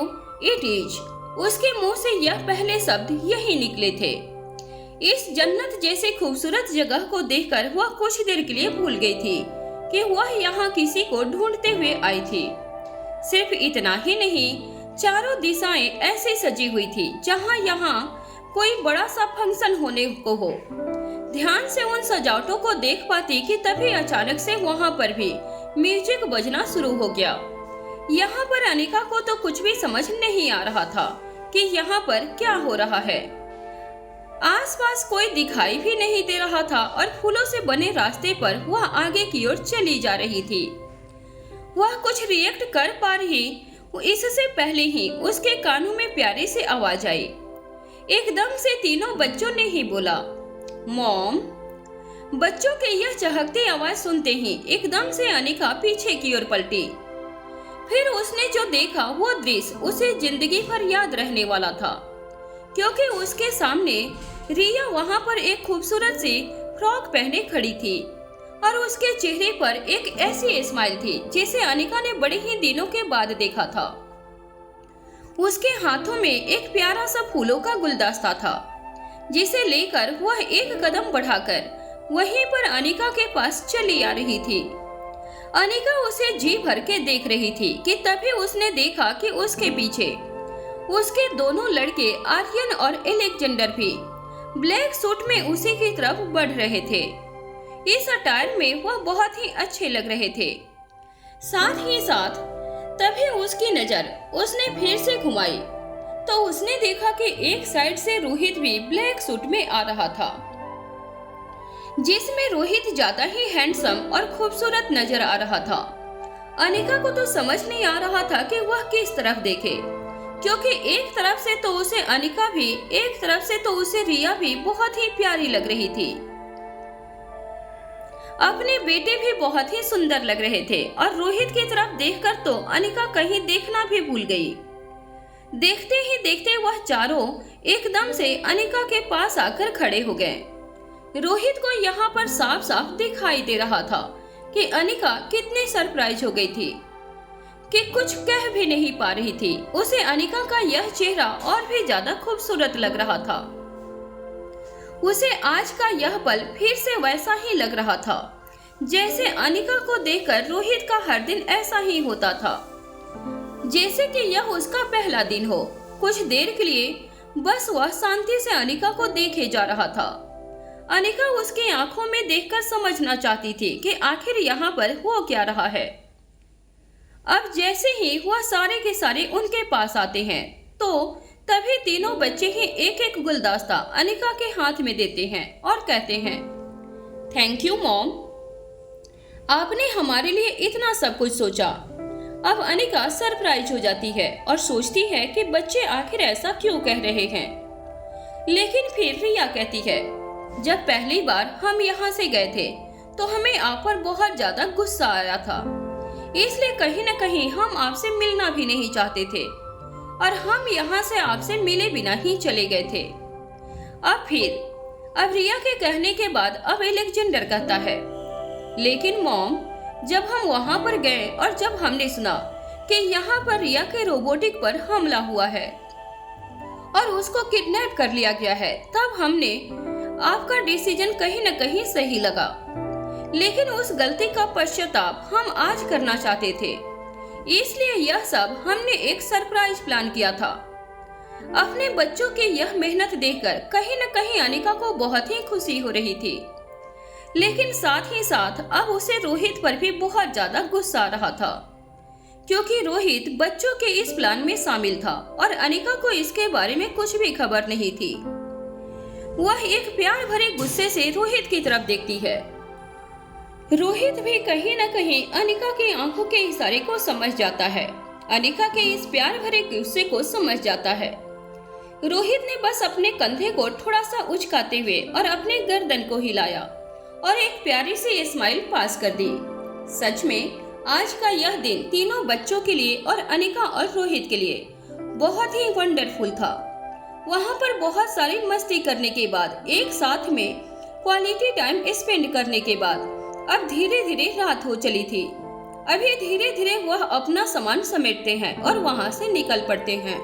it is. उसके मुंह से यह पहले शब्द यही निकले थे। इस जन्नत जैसे खूबसूरत जगह को देखकर वह कुछ देर के लिए भूल गई थी कि वह यहाँ किसी को ढूंढते हुए आई थी। सिर्फ इतना ही नहीं, चारों दिशाएं ऐसे सजी हुई थी जहाँ यहाँ कोई बड़ा सा फंक्शन होने को हो। ध्यान से उन सजावटों को देख पाती कि तभी अचानक से वहाँ पर भी म्यूजिक बजना शुरू हो गया। यहाँ पर अनिका को तो कुछ भी समझ नहीं आ रहा था कि यहाँ पर क्या हो रहा है। आसपास कोई दिखाई भी नहीं दे रहा था और फूलों से बने रास्ते पर वह आगे की ओर चली जा रही थी। वह कुछ रिएक्ट कर पा रही इससे पहले ही उसके कानों में प्यारी सी आवाज आई। एकदम से तीनों बच्चों ने ही बोला, मॉम। बच्चों के यह चहकती आवाज सुनते ही एकदम से अनिका पीछे की ओर पलटी। फिर उसने जो देखा वो दृश्य उसे जिंदगी भर याद रहने वाला था, क्योंकि उसके सामने रिया वहां पर एक खूबसूरत सी फ्रॉक पहने खड़ी थी और उसके चेहरे पर एक ऐसी स्माइल थी जिसे अनिका ने बड़े ही दिनों के बाद देखा था। उसके हाथों में एक प्यारा सा फूलों का गुलदस्ता था, जिसे लेकर वह एक कदम बढ़ाकर वहीं पर अनिका के पास चली आ रही थी। अनिका उसे जी भर के देख रही थी कि तभी उसने देखा कि उसके पीछे उसके दोनों लड़के आर्यन और एलेक्जेंडर भी ब्लैक सूट में उसी की तरफ बढ़ रहे थे। इस अटायर में वह बहुत ही अच्छे लग रहे थे। साथ ही साथ तभी उसकी नजर उसने फिर से घुमाई तो उसने देखा कि एक साइड से रोहित भी ब्लैक सूट में आ रहा था, जिसमें रोहित ज्यादा ही हैंडसम और खूबसूरत नजर आ रहा था। अनिका को तो समझ नहीं आ रहा था कि वह किस तरफ देखे, क्योंकि एक तरफ से तो उसे अनिका भी, एक तरफ से तो उसे रिया भी बहुत ही प्यारी लग रही थी। अपने बेटे भी बहुत ही सुंदर लग रहे थे और रोहित की तरफ देखकर तो अनिका कहीं देखना भी भूल गई। देखते ही देखते वह चारों एकदम से अनिका के पास आकर खड़े हो गए। रोहित को यहाँ पर साफ साफ दिखाई दे रहा था कि अनिका कितनी सरप्राइज हो गई थी कि कुछ कह भी नहीं पा रही थी। उसे अनिका का यह चेहरा और भी ज्यादा खूबसूरत लग रहा था। उसे आज का यह पल फिर से वैसा ही लग रहा था जैसे अनिका को देखकर रोहित का हर दिन ऐसा ही होता था, जैसे कि यह उसका पहला दिन हो। कुछ देर के लिए बस वह शांति से अनिका को देखे जा रहा था। अनिका उसकी आंखों में देखकर समझना चाहती थी कि आखिर यहाँ पर हो क्या रहा है। अब जैसे ही वह सारे के सारे उनके पास आते हैं तो तभी तीनों बच्चे ही एक एक गुलदस्ता अनिका के हाथ में देते हैं और कहते हैं, थैंक यू मॉम, आपने हमारे लिए इतना सब कुछ सोचा। अब अनिका सरप्राइज हो जाती है और सोचती है कि बच्चे आखिर ऐसा क्यों कह रहे हैं। लेकिन फिर रिया कहती है, जब पहली बार हम यहाँ से गए थे तो हमें आप पर बहुत ज्यादा गुस्सा आया था, इसलिए कहीं न कहीं हम आपसे मिलना भी नहीं चाहते थे और हम यहाँ से आपसे मिले बिना ही चले गए थे। अब रिया के कहने के बाद अब अलेक्जेंडर कहता है, लेकिन मॉम, जब हम वहाँ पर गए और जब हमने सुना कि यहाँ पर रिया के रोबोटिक पर हमला हुआ है और उसको किडनैप कर लिया गया है, तब हमने आपका डिसीजन कहीं न कहीं सही लगा। लेकिन उस गलती का पश्चाताप हम आज करना चाहते थे, इसलिए यह सब हमने एक सरप्राइज प्लान किया था। अपने बच्चों की यह मेहनत देखकर कहीं न कहीं अनिका को बहुत ही खुशी हो रही थी, लेकिन साथ ही साथ अब उसे रोहित पर भी बहुत ज्यादा गुस्सा आ रहा था, क्योंकि रोहित बच्चों के इस प्लान में शामिल था और अनिका को इसके बारे में कुछ भी खबर नहीं थी। वह एक प्यार भरे गुस्से से रोहित की तरफ देखती है। रोहित भी कहीं न कहीं अनिका की आंखों के इशारे को समझ जाता है, अनिका के इस प्यार भरे गुस्से को समझ जाता है। रोहित ने बस अपने कंधे को थोड़ा सा उचकाते हुए और अपने गर्दन को हिलाया और एक प्यारी सी स्माइल पास कर दी। सच में आज का यह दिन तीनों बच्चों के लिए और अनिका और रोहित के लिए बहुत ही वंडरफुल था। वहाँ पर बहुत सारी मस्ती करने के बाद, एक साथ में क्वालिटी टाइम स्पेंड करने के बाद अब धीरे धीरे रात हो चली थी। अभी धीरे धीरे वह अपना सामान समेटते हैं और वहाँ से निकल पड़ते हैं।